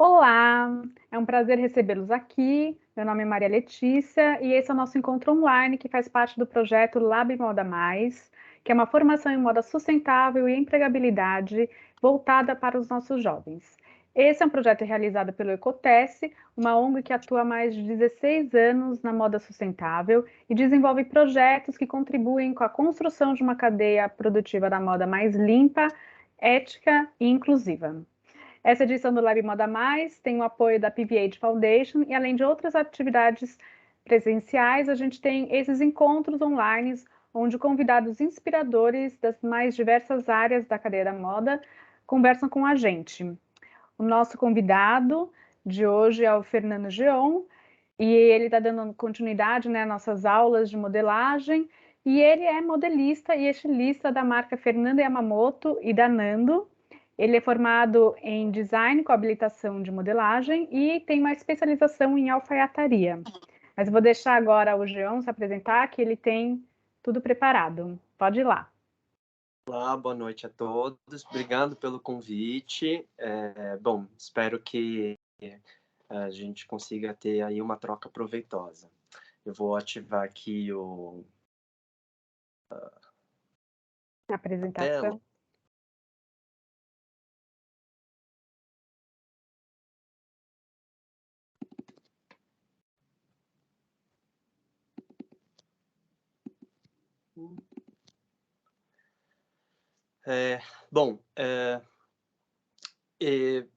Olá, é um prazer recebê-los aqui. Meu nome é Maria Letícia e esse é o nosso encontro online que faz parte do projeto Lab Moda Mais, que é uma formação em moda sustentável e empregabilidade voltada para os nossos jovens. Esse é um projeto realizado pelo Ecotesse, uma ONG que atua há mais de 16 anos na moda sustentável e desenvolve projetos que contribuem com a construção de uma cadeia produtiva da moda mais limpa, ética e inclusiva. Essa edição do Lab Moda Mais tem o apoio da PVH Foundation e, além de outras atividades presenciais, a gente tem esses encontros online, onde convidados inspiradores das mais diversas áreas da cadeia da moda conversam com a gente. O nosso convidado de hoje é o Fernando Geon, e ele está dando continuidade, né, às nossas aulas de modelagem, e ele é modelista e estilista da marca Fernanda Yamamoto e da Nando. Ele é formado em design com habilitação de modelagem e tem uma especialização em alfaiataria. Mas eu vou deixar agora o Geon se apresentar, que ele tem tudo preparado. Pode ir lá. Olá, boa noite a todos. Obrigado pelo convite. Bom, espero que a gente consiga ter aí uma troca proveitosa. Eu vou ativar aqui a tela. Apresentação.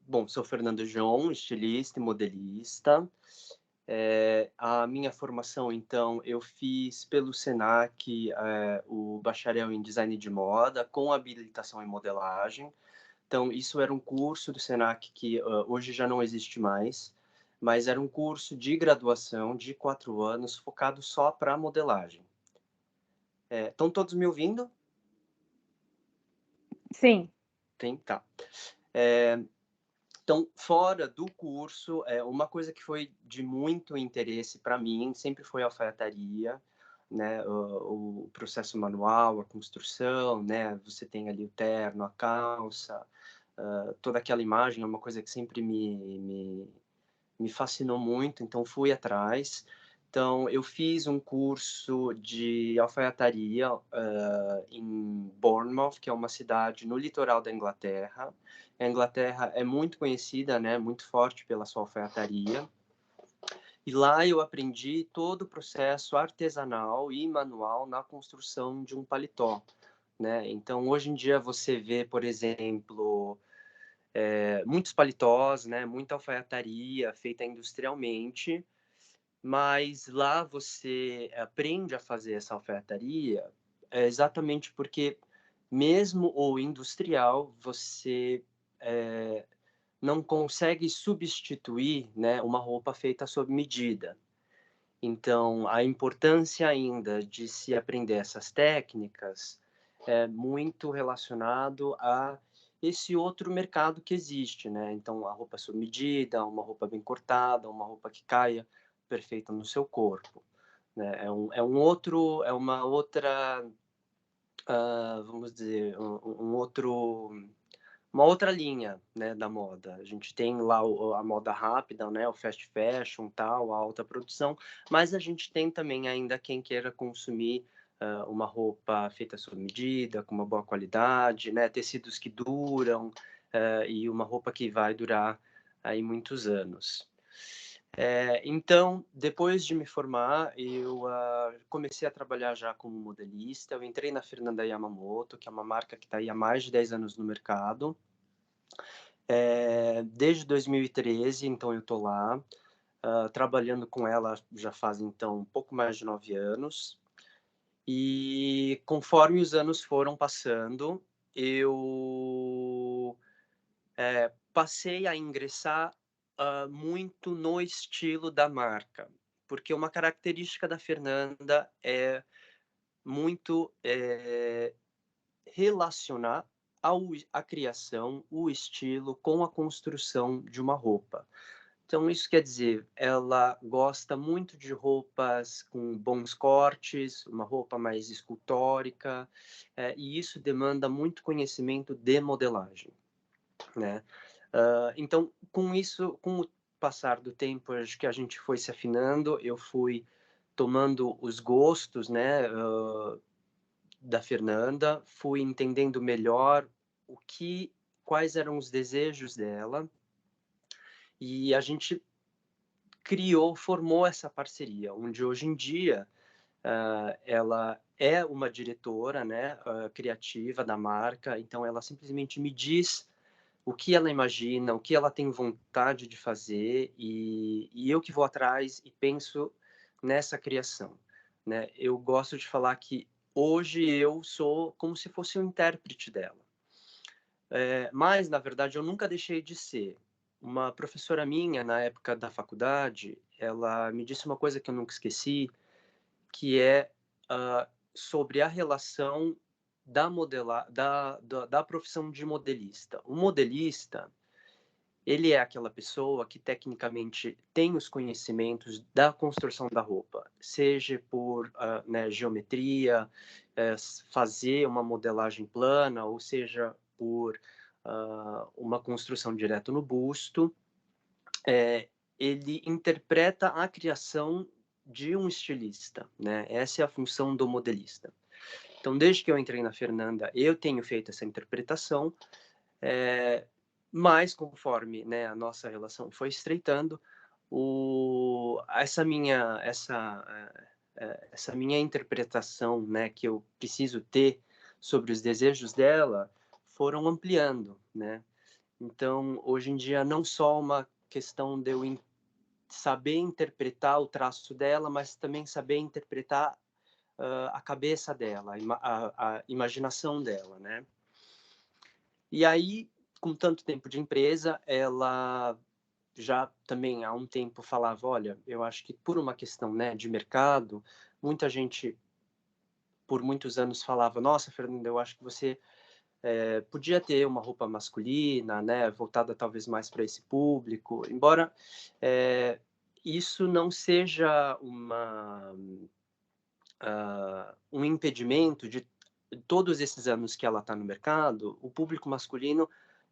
Bom, sou Fernando Geon, estilista e modelista. A minha formação, então, eu fiz pelo Senac o bacharel em design de moda com habilitação em modelagem. Então, isso era um curso do Senac que hoje já não existe mais, mas era um curso de graduação de 4 anos focado só para modelagem. Estão todos me ouvindo? Sim. Tem? Tá. Então, fora do curso, uma coisa que foi de muito interesse para mim sempre foi a alfaiataria, né? O processo manual, a construção, né? Você tem ali o terno, a calça, toda aquela imagem é uma coisa que sempre me fascinou muito, então fui atrás. Então, eu fiz um curso de alfaiataria em Bournemouth, que é uma cidade no litoral da Inglaterra. A Inglaterra é muito conhecida, né, muito forte pela sua alfaiataria. E lá eu aprendi todo o processo artesanal e manual na construção de um paletó, né? Então, hoje em dia você vê, por exemplo, muitos paletós, né, muita alfaiataria feita industrialmente, mas lá você aprende a fazer essa alfaiataria exatamente porque mesmo o industrial você não consegue substituir, né, uma roupa feita sob medida. Então, a importância ainda de se aprender essas técnicas é muito relacionado a esse outro mercado que existe, né? Então, a roupa sob medida, uma roupa bem cortada, uma roupa que caia perfeita no seu corpo, né? É uma outra, vamos dizer, uma outra linha, né, da moda. A gente tem lá a moda rápida, né, o fast fashion, tal, a alta produção, mas a gente tem também ainda quem queira consumir uma roupa feita sob medida, com uma boa qualidade, né, tecidos que duram e uma roupa que vai durar aí muitos anos. Então, depois de me formar, eu comecei a trabalhar já como modelista. Eu entrei na Fernanda Yamamoto, que é uma marca que está aí há mais de 10 anos no mercado. Desde 2013, então eu estou lá, trabalhando com ela já faz então um pouco mais de 9 anos. E conforme os anos foram passando, eu passei a ingressar muito no estilo da marca, porque uma característica da Fernanda é muito relacionar a criação, o estilo com a construção de uma roupa. Então, isso quer dizer, ela gosta muito de roupas com bons cortes, uma roupa mais escultórica, e isso demanda muito conhecimento de modelagem, né? Então, com isso, com o passar do tempo, acho que a gente foi se afinando, eu fui tomando os gostos, né, da Fernanda, fui entendendo melhor o que quais eram os desejos dela, e a gente formou essa parceria, onde hoje em dia, ela é uma diretora, né, criativa da marca, então ela simplesmente me diz o que ela imagina, o que ela tem vontade de fazer, e eu que vou atrás e penso nessa criação, né? Eu gosto de falar que hoje eu sou como se fosse um intérprete dela. Mas, na verdade, eu nunca deixei de ser. Uma professora minha, na época da faculdade, ela me disse uma coisa que eu nunca esqueci, que é sobre a relação da profissão de modelista. O modelista, ele é aquela pessoa que tecnicamente tem os conhecimentos da construção da roupa, seja por né, geometria, fazer uma modelagem plana, ou seja por uma construção direto no busto. Ele interpreta a criação de um estilista, né? Essa é a função do modelista. Então, desde que eu entrei na Fernanda, eu tenho feito essa interpretação, mas conforme, né, a nossa relação foi estreitando, essa minha interpretação, né, que eu preciso ter sobre os desejos dela, foram ampliando, né? Então, hoje em dia, não só uma questão de eu saber interpretar o traço dela, mas também saber interpretar a cabeça dela, a imaginação dela, né? E aí, com tanto tempo de empresa, ela já também há um tempo falava, olha, eu acho que por uma questão, né, de mercado, muita gente por muitos anos falava, nossa, Fernanda, eu acho que você podia ter uma roupa masculina, né, voltada talvez mais para esse público, embora isso não seja um impedimento de todos esses anos que ela está no mercado, o público masculino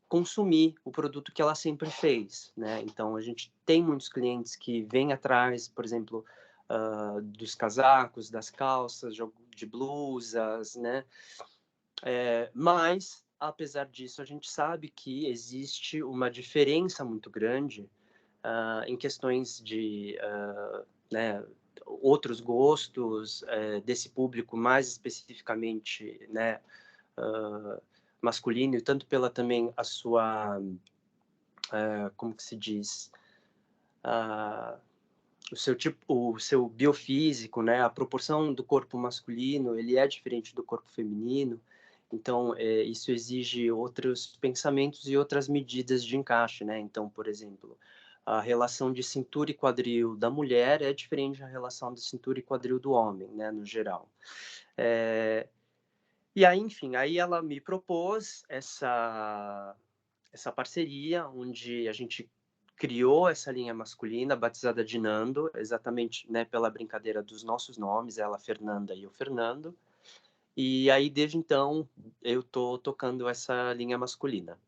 consumir o produto que ela sempre fez, né? Então a gente tem muitos clientes que vêm atrás, por exemplo, dos casacos, das calças, de blusas, né? Mas apesar disso, a gente sabe que existe uma diferença muito grande em questões de né, outros gostos desse público, mais especificamente, né, masculino, e tanto pela também a sua, como que se diz, uh, o seu biofísico, né, a proporção do corpo masculino, ele é diferente do corpo feminino, então isso exige outros pensamentos e outras medidas de encaixe, né? Então, por exemplo, a relação de cintura e quadril da mulher é diferente da relação de cintura e quadril do homem, né, no geral. E aí, enfim, aí ela me propôs essa parceria, onde a gente criou essa linha masculina, batizada de Nando, exatamente, né, pela brincadeira dos nossos nomes, ela Fernanda e eu Fernando. E aí, desde então, eu tô tocando essa linha masculina.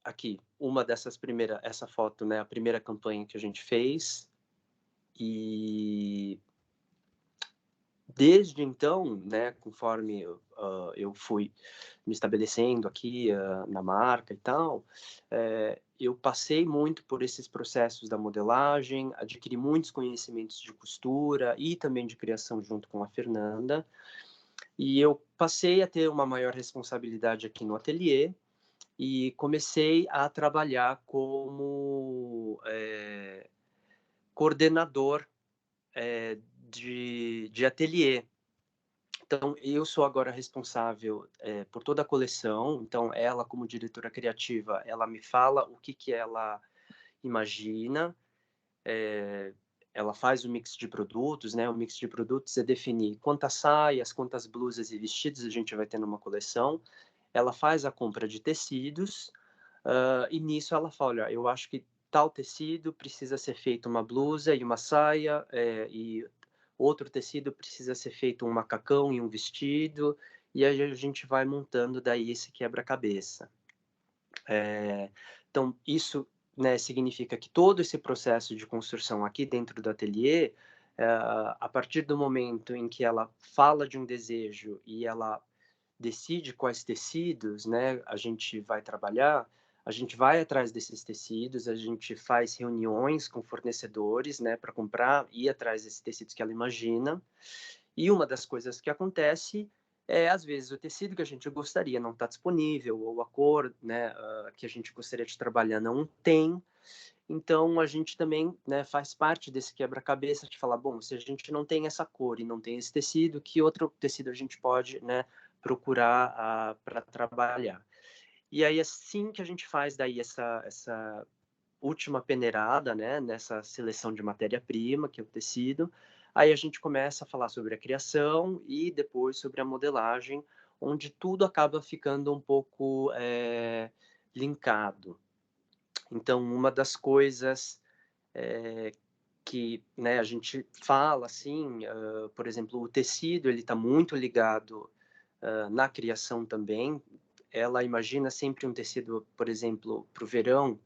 Aqui, essa foto, né, a primeira campanha que a gente fez. E desde então, né, conforme eu fui me estabelecendo aqui na marca e tal, eu passei muito por esses processos da modelagem, adquiri muitos conhecimentos de costura e também de criação junto com a Fernanda, e eu passei a ter uma maior responsabilidade aqui no ateliê e comecei a trabalhar como coordenador de ateliê. Então, eu sou agora responsável por toda a coleção. Então, ela, como diretora criativa, ela me fala o que, que ela imagina. Ela faz o mix de produtos, né? O mix de produtos é definir quantas saias, quantas blusas e vestidos a gente vai ter numa coleção. Ela faz a compra de tecidos e nisso ela fala, olha, eu acho que tal tecido precisa ser feito uma blusa e uma saia e outro tecido precisa ser feito um macacão e um vestido, e aí a gente vai montando daí esse quebra-cabeça. Então, isso, né, significa que todo esse processo de construção aqui dentro do ateliê, a partir do momento em que ela fala de um desejo e ela decide quais tecidos, né, a gente vai trabalhar, a gente vai atrás desses tecidos, a gente faz reuniões com fornecedores, né, para comprar, ir atrás desses tecidos que ela imagina. E uma das coisas que acontece é, às vezes, o tecido que a gente gostaria não está disponível, ou a cor, né, que a gente gostaria de trabalhar não tem. Então, a gente também, né, faz parte desse quebra-cabeça de falar, bom, se a gente não tem essa cor e não tem esse tecido, que outro tecido a gente pode, né, procurar para trabalhar? E aí, assim que a gente faz daí essa última peneirada, né, nessa seleção de matéria-prima, que é o tecido, aí a gente começa a falar sobre a criação e depois sobre a modelagem, onde tudo acaba ficando um pouco linkado. Então, uma das coisas que, né, a gente fala assim, por exemplo, o tecido ele está muito ligado na criação também. Ela imagina sempre um tecido, por exemplo, para o verão.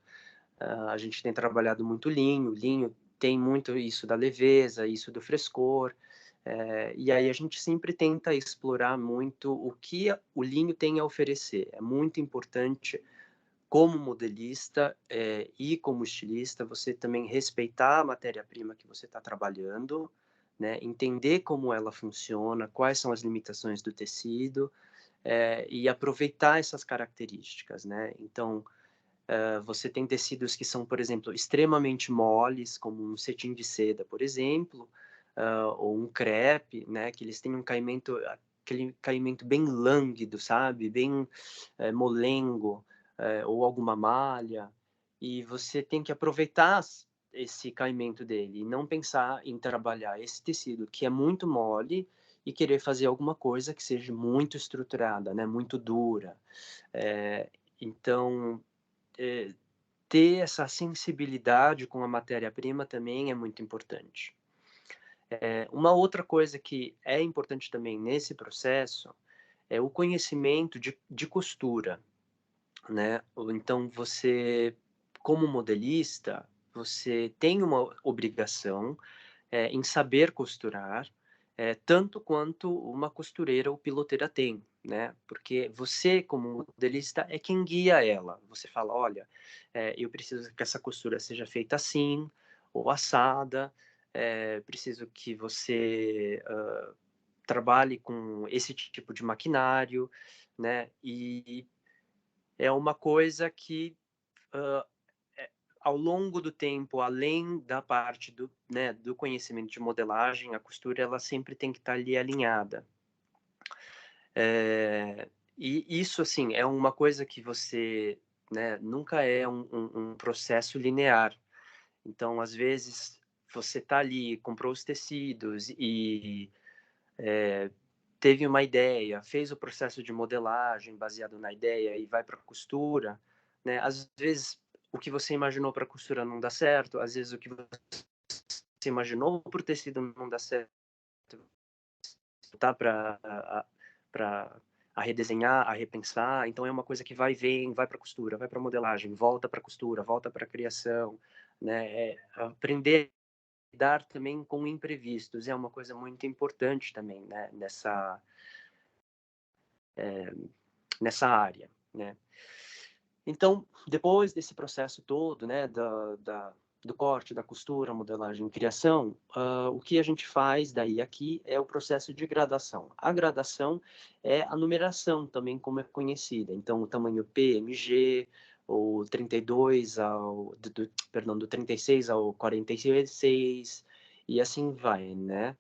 A gente tem trabalhado muito linho. Linho tem muito isso da leveza, isso do frescor. E aí a gente sempre tenta explorar muito o que o linho tem a oferecer. É muito importante como modelista e como estilista, você também respeitar a matéria-prima que você está trabalhando, né? Entender como ela funciona, quais são as limitações do tecido, e aproveitar essas características, né? Então, você tem tecidos que são, por exemplo, extremamente moles, como um cetim de seda, por exemplo, ou um crepe, né? Que eles têm um caimento, aquele caimento bem lânguido, sabe? Bem molengo, ou alguma malha, e você tem que aproveitar esse caimento dele e não pensar em trabalhar esse tecido que é muito mole e querer fazer alguma coisa que seja muito estruturada, né? Muito dura. Então, eh, ter essa sensibilidade com a matéria-prima também é muito importante. Uma outra coisa que é importante também nesse processo é o conhecimento de costura, né? Então, você, como modelista, você tem uma obrigação em saber costurar, tanto quanto uma costureira ou piloteira tem, né? Porque você, como modelista, é quem guia ela. Você fala, olha, eu preciso que essa costura seja feita assim, ou assada, preciso que você trabalhe com esse tipo de maquinário, né? E é uma coisa que uh, ao longo do tempo, além da parte do, né, do conhecimento de modelagem, a costura ela sempre tem que estar ali alinhada. E isso, assim, é uma coisa que você, né, nunca é um processo linear. Então, às vezes, você está ali, comprou os tecidos e teve uma ideia, fez o processo de modelagem baseado na ideia e vai para a costura, né? Às vezes, o que você imaginou para a costura não dá certo, às vezes o que você imaginou por tecido não dá certo, tá? Para a redesenhar, a repensar. Então é uma coisa que vai e vem, vai para costura, vai para modelagem, volta para costura, volta para criação, né? Aprender a lidar também com imprevistos é uma coisa muito importante também, né? Nessa área, né? Então, depois desse processo todo, né, do corte, da costura, modelagem, criação, o que a gente faz daí aqui é o processo de gradação. A gradação é a numeração também, como é conhecida. Então, o tamanho P, MG, ou 32 perdão, do 36 ao 46, e assim vai, né?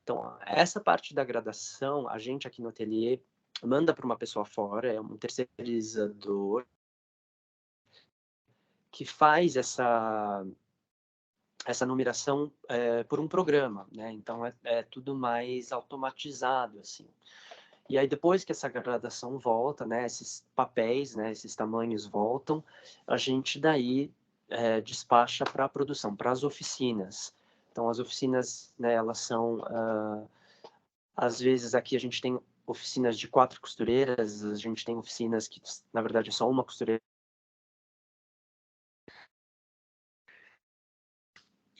Então, essa parte da gradação, a gente aqui no ateliê manda para uma pessoa fora, é um terceirizador, que faz essa numeração por um programa, né? Então é tudo mais automatizado assim. E aí depois que essa gradação volta, né? Esses papéis, né? Esses tamanhos voltam, a gente daí despacha para a produção, para as oficinas. Então as oficinas, né? Elas são às vezes aqui a gente tem oficinas de 4 costureiras, a gente tem oficinas que, na verdade, é só uma costureira.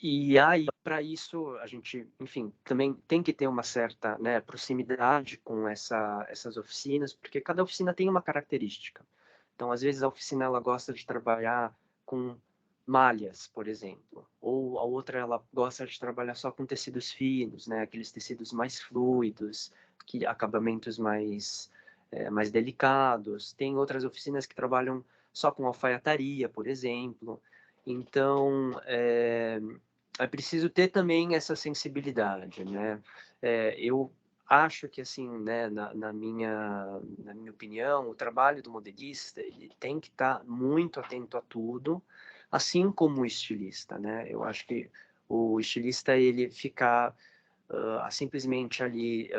E aí, para isso, a gente, enfim, também tem que ter uma certa, né, proximidade com essas oficinas, porque cada oficina tem uma característica. Então, às vezes, a oficina ela gosta de trabalhar com malhas, por exemplo, ou a outra ela gosta de trabalhar só com tecidos finos, né, aqueles tecidos mais fluidos, que acabamentos mais delicados. Tem outras oficinas que trabalham só com alfaiataria, por exemplo. Então, é preciso ter também essa sensibilidade, né? Eu acho que, assim, né, na minha opinião, o trabalho do modelista ele tem que estar muito atento a tudo, assim como o estilista, né? Eu acho que o estilista, ele ficar simplesmente ali,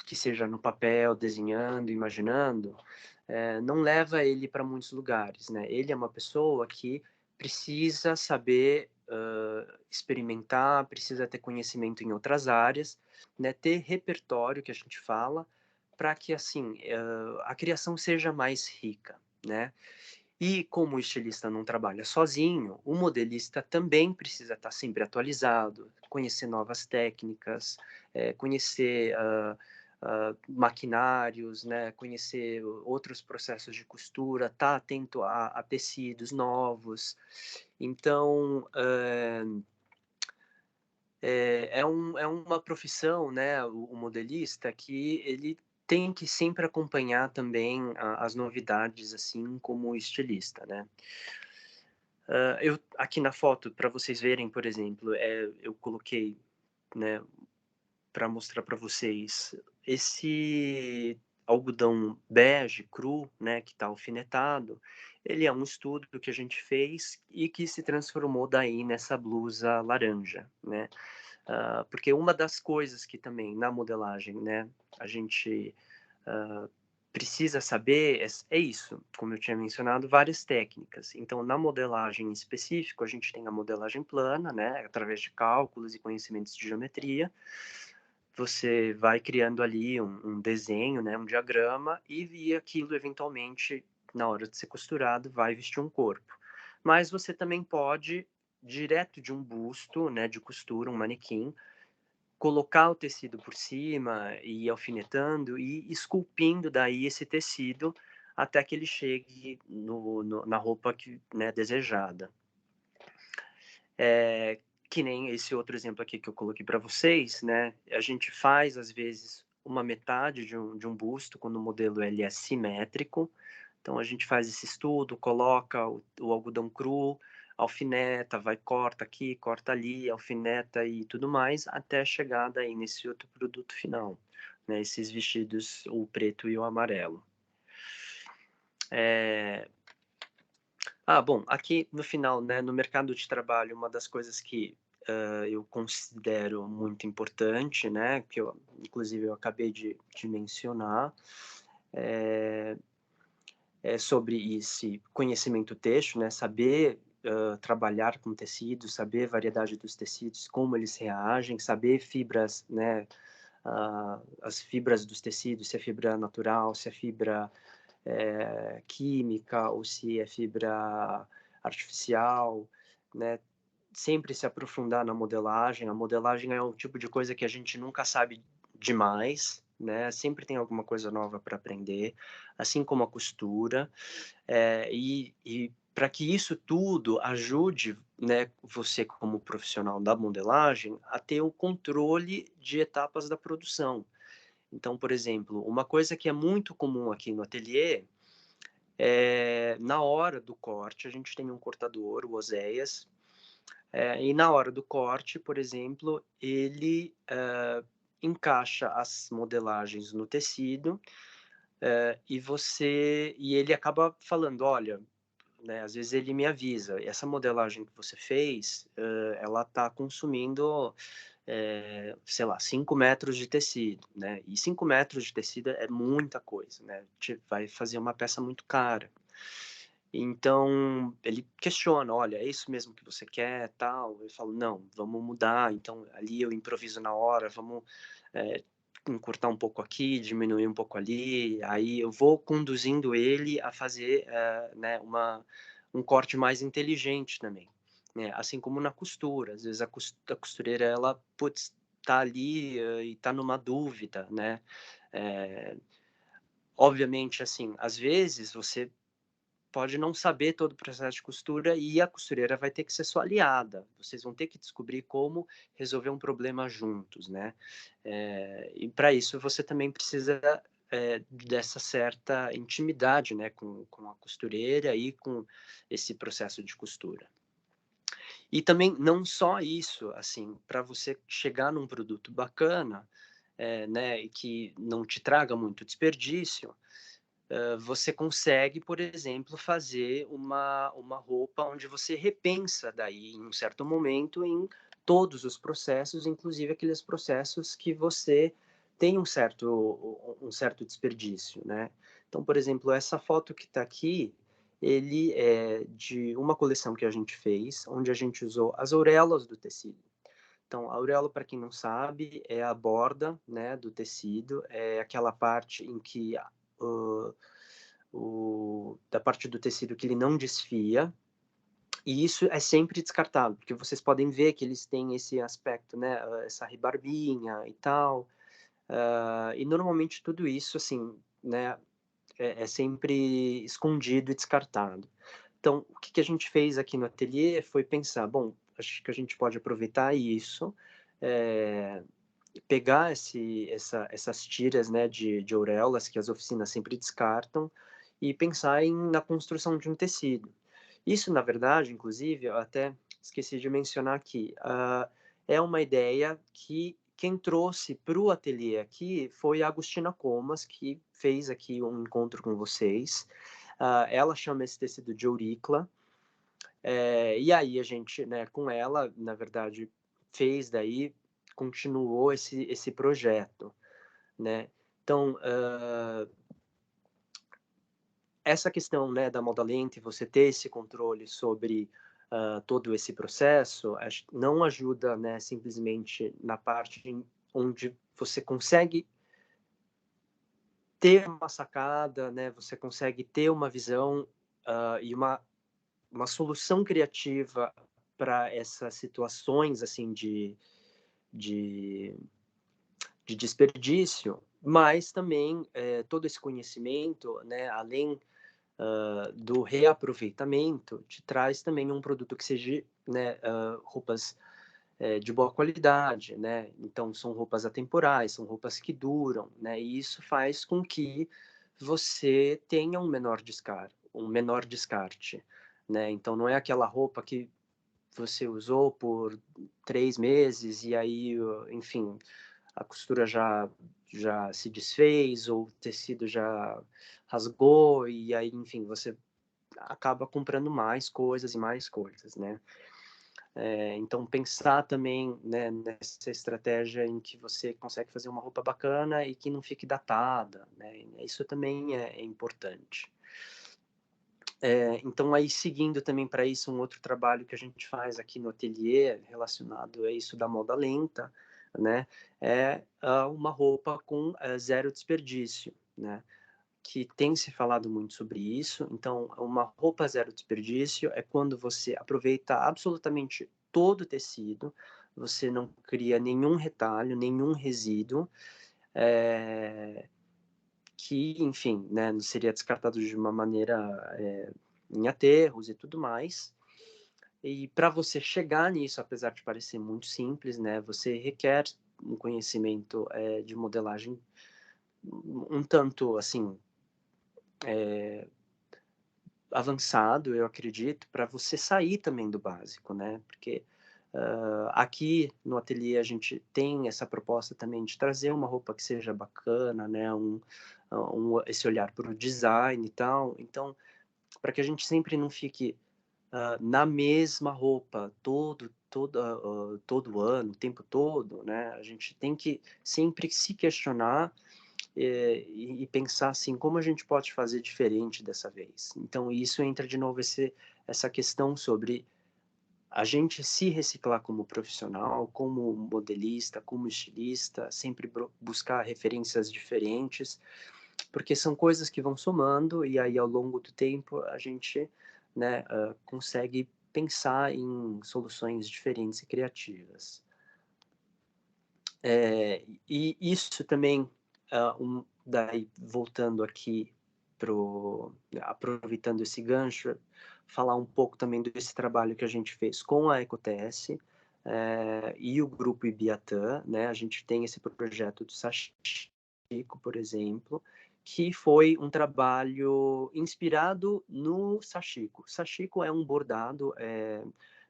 que seja no papel, desenhando, imaginando, não leva ele para muitos lugares, né? Ele é uma pessoa que precisa saber experimentar, precisa ter conhecimento em outras áreas, né? Ter repertório, que a gente fala, para que, assim, a criação seja mais rica, né? E como o estilista não trabalha sozinho, o modelista também precisa estar sempre atualizado, conhecer novas técnicas, conhecer maquinários, né, conhecer outros processos de costura, estar atento a tecidos novos. Então, é uma profissão, né, o modelista, que ele tem que sempre acompanhar também as novidades, assim como o estilista, né? Eu aqui na foto, para vocês verem, por exemplo, eu coloquei, né, para mostrar para vocês esse algodão bege cru, né, que está alfinetado. Ele é um estudo que a gente fez e que se transformou daí nessa blusa laranja, né? Porque uma das coisas que também na modelagem, né, a gente precisa saber é isso, como eu tinha mencionado, várias técnicas. Então, na modelagem em específico, a gente tem a modelagem plana, né, através de cálculos e conhecimentos de geometria. Você vai criando ali um desenho, né, um diagrama, e aquilo, eventualmente, na hora de ser costurado, vai vestir um corpo. Mas você também pode, direto de um busto, né, de costura, um manequim, colocar o tecido por cima e ir alfinetando e esculpindo daí esse tecido até que ele chegue na roupa que, né, desejada. Que nem esse outro exemplo aqui que eu coloquei para vocês, né? A gente faz, às vezes, uma metade de um busto quando o modelo ele é simétrico. Então, a gente faz esse estudo, coloca o algodão cru, alfineta, vai, corta aqui, corta ali, alfineta e tudo mais, até chegar daí nesse outro produto final, né? Esses vestidos, o preto e o amarelo. Bom, aqui no final, né, no mercado de trabalho, uma das coisas que eu considero muito importante, né, que eu, inclusive, eu acabei de mencionar, é, é sobre esse conhecimento têxtil, né, saber trabalhar com tecidos, saber a variedade dos tecidos, como eles reagem, saber fibras, né, as fibras dos tecidos, se é fibra natural, se é fibra química ou se é fibra artificial, né? Sempre se aprofundar na modelagem. A modelagem é o tipo de coisa que a gente nunca sabe demais, né? Sempre tem alguma coisa nova para aprender, assim como a costura. E para que isso tudo ajude, né, você como profissional da modelagem a ter o controle de etapas da produção. Então, por exemplo, uma coisa que é muito comum aqui no ateliê na hora do corte, a gente tem um cortador, o Oséias, e na hora do corte, por exemplo, ele encaixa as modelagens no tecido e ele acaba falando, olha, né, às vezes ele me avisa, essa modelagem que você fez, ela está consumindo, sei lá, 5 metros de tecido, né? E 5 metros de tecido é muita coisa, né? Vai fazer uma peça muito cara. Então, ele questiona, olha, é isso mesmo que você quer, tal? Eu falo, não, vamos mudar. Então, ali eu improviso na hora, vamos encurtar um pouco aqui, diminuir um pouco ali, aí eu vou conduzindo ele a fazer, né, um corte mais inteligente também, né, assim como na costura, às vezes a costureira ela, putz, tá ali, e tá numa dúvida, né, eh, obviamente, assim, às vezes você pode não saber todo o processo de costura e a costureira vai ter que ser sua aliada. Vocês vão ter que descobrir como resolver um problema juntos, né? E para isso você também precisa dessa certa intimidade, né, com a costureira e com esse processo de costura. E também não só isso, assim, para você chegar num produto bacana, né, e que não te traga muito desperdício, você consegue, por exemplo, fazer uma roupa onde você repensa daí, em um certo momento, em todos os processos, inclusive aqueles processos que você tem um certo desperdício, né? Então, por exemplo, essa foto que está aqui, ele é de uma coleção que a gente fez, onde a gente usou as auréolas do tecido. Então, a auréola, para quem não sabe, é a borda, né, do tecido, é aquela parte em que uh, da parte do tecido que ele não desfia, e isso é sempre descartado, porque vocês podem ver que eles têm esse aspecto, né, essa rebarbinha e tal, e normalmente tudo isso, assim, né, é sempre escondido e descartado. Então, o que a gente fez aqui no ateliê foi pensar, bom, acho que a gente pode aproveitar isso, é, pegar essas tiras, né, de auréolas que as oficinas sempre descartam e pensar na construção de um tecido. Isso, na verdade, inclusive, eu até esqueci de mencionar aqui, é uma ideia que quem trouxe para o ateliê aqui foi a Agostina Comas, que fez aqui um encontro com vocês. Ela chama esse tecido de Auricla, e aí a gente, né, com ela, na verdade, fez daí, continuou esse projeto, né? Então, essa questão, né, da moda lenta e você ter esse controle sobre todo esse processo, não ajuda, né, simplesmente na parte onde você consegue ter uma sacada, né, você consegue ter uma visão e uma solução criativa para essas situações assim de, de desperdício, mas também todo esse conhecimento, né, além do reaproveitamento, te traz também um produto que seja, né, roupas de boa qualidade, né? Então são roupas atemporais, são roupas que duram, né? E isso faz com que você tenha um menor descarte, né? Então não é aquela roupa que você usou por 3 meses e aí, enfim, a costura já se desfez ou o tecido já rasgou e aí, enfim, você acaba comprando mais coisas, né? Então, pensar também, né, nessa estratégia em que você consegue fazer uma roupa bacana e que não fique datada, né? Isso também é importante. Então, aí, seguindo também para isso, um outro trabalho que a gente faz aqui no ateliê, relacionado a isso da moda lenta, né? É uma roupa com zero desperdício, né? Que tem se falado muito sobre isso. Então, uma roupa zero desperdício é quando você aproveita absolutamente todo o tecido, você não cria nenhum retalho, nenhum resíduo, que, enfim, né, não seria descartado de uma maneira em aterros e tudo mais. E para você chegar nisso, apesar de parecer muito simples, né, você requer um conhecimento de modelagem um tanto assim avançado, eu acredito, para você sair também do básico, né? Porque aqui no ateliê a gente tem essa proposta também de trazer uma roupa que seja bacana, né? Esse olhar para o design e tal. Então, para que a gente sempre não fique na mesma roupa todo ano, o tempo todo, né? A gente tem que sempre se questionar e pensar assim, como a gente pode fazer diferente dessa vez? Então, isso entra de novo essa questão sobre a gente se reciclar como profissional, como modelista, como estilista, sempre buscar referências diferentes, porque são coisas que vão somando e aí ao longo do tempo a gente, né, consegue pensar em soluções diferentes e criativas. E isso também, daí voltando aqui aproveitando esse gancho, falar um pouco também desse trabalho que a gente fez com a Ecotesse e o grupo Ibiatã, né? A gente tem esse projeto do Sashiko, por exemplo, que foi um trabalho inspirado no sashiko. Sashiko é um bordado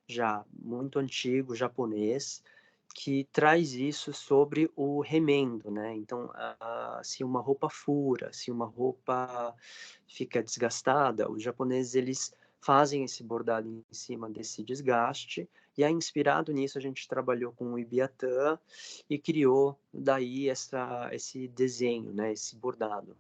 já muito antigo, japonês, que traz isso sobre o remendo, né? Então, se uma roupa fura, se uma roupa fica desgastada, os japoneses eles fazem esse bordado em cima desse desgaste, e aí, inspirado nisso, a gente trabalhou com o Ibiatã e criou daí esse desenho, né? Esse bordado.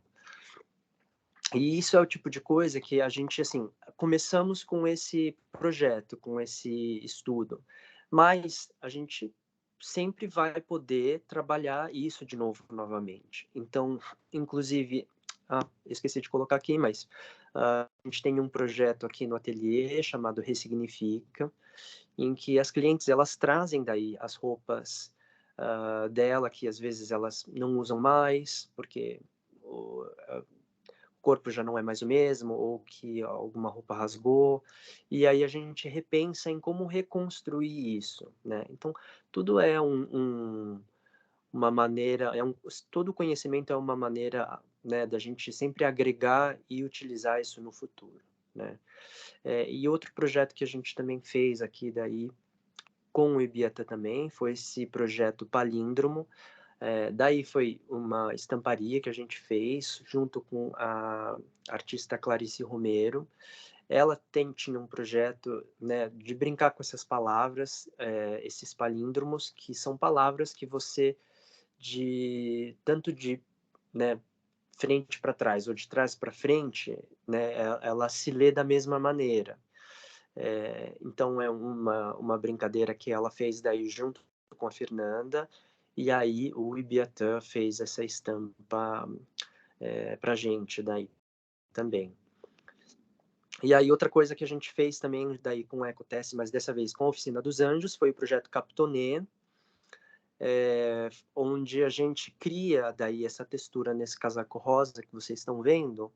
E isso é o tipo de coisa que a gente, assim, começamos com esse projeto, com esse estudo, mas a gente sempre vai poder trabalhar isso de novo, novamente. Então, inclusive, esqueci de colocar aqui, mas a gente tem um projeto aqui no ateliê chamado Ressignifica, em que as clientes, elas trazem daí as roupas dela, que às vezes elas não usam mais, porque corpo já não é mais o mesmo, ou que alguma roupa rasgou, e aí a gente repensa em como reconstruir isso, né? Então, tudo é uma maneira, todo conhecimento é uma maneira, né, da gente sempre agregar e utilizar isso no futuro, né? E outro projeto que a gente também fez aqui daí, com o Ibiata também, foi esse projeto Palíndromo. Daí foi uma estamparia que a gente fez junto com a artista Clarice Romero. Ela tinha um projeto, né, de brincar com essas palavras, esses palíndromos, que são palavras que você, tanto de, né, frente para trás ou de trás para frente, né, ela se lê da mesma maneira. Então é uma brincadeira que ela fez daí junto com a Fernanda, e aí o Ibiatã fez essa estampa pra gente daí também. E aí outra coisa que a gente fez também daí com a Ecotesse, mas dessa vez com a Oficina dos Anjos, foi o projeto Captonê, onde a gente cria daí essa textura nesse casaco rosa que vocês estão vendo,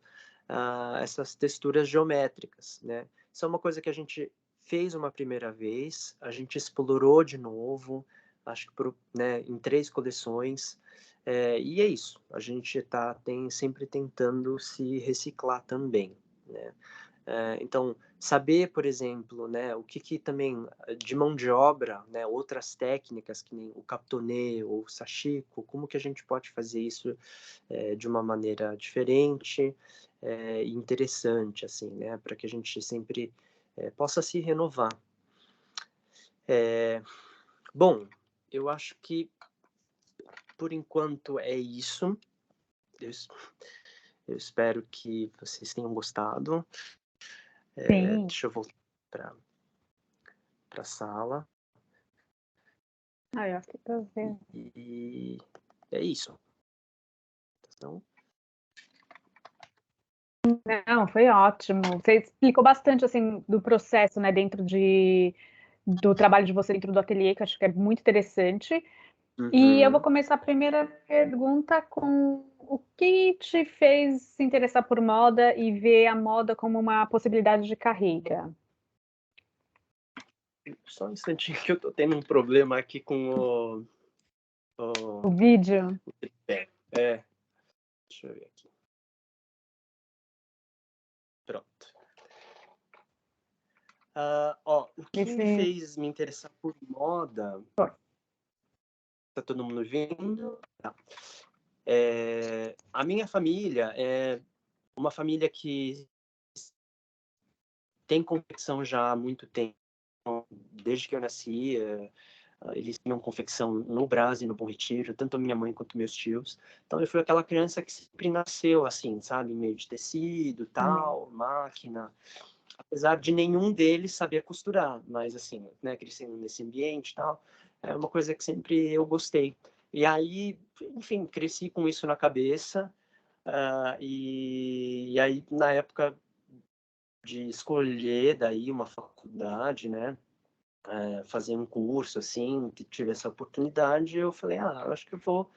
essas texturas geométricas, né? Isso é uma coisa que a gente fez uma primeira vez, a gente explorou de novo, acho que né, em 3 coleções, e é isso, a gente tem sempre tentando se reciclar também, né? Então, saber, por exemplo, né, o que também de mão de obra, né, outras técnicas, que nem o captonê ou o sashiko, como que a gente pode fazer isso de uma maneira diferente e interessante, assim, né, para que a gente sempre possa se renovar. Bom, eu acho que por enquanto é isso. Eu espero que vocês tenham gostado. Sim. Deixa eu voltar para a sala. Eu acho que tô vendo. E é isso. Então, Não, foi ótimo. Você explicou bastante assim do processo, né, do trabalho de você dentro do ateliê, que eu acho que é muito interessante. E eu vou começar a primeira pergunta com o que te fez se interessar por moda e ver a moda como uma possibilidade de carreira? só um instantinho que eu tô tendo um problema aqui com O vídeo? o tripé. Deixa eu ver aqui. Pronto. O que me fez me interessar por moda... Tá todo mundo vendo? Tá. A minha família é uma família que tem confecção já há muito tempo. Desde que eu nasci, eles tinham confecção no Brás e no Bom Retiro, tanto a minha mãe quanto meus tios. Então eu fui aquela criança que sempre nasceu assim, sabe, meio de tecido, tal, máquina. apesar de nenhum deles saber costurar, mas assim, né, crescendo nesse ambiente e tal, é uma coisa que sempre eu gostei. E aí, enfim, cresci com isso na cabeça, e aí na época de escolher daí uma faculdade, né, fazer um curso assim, que tive essa oportunidade, eu falei, eu acho que eu vou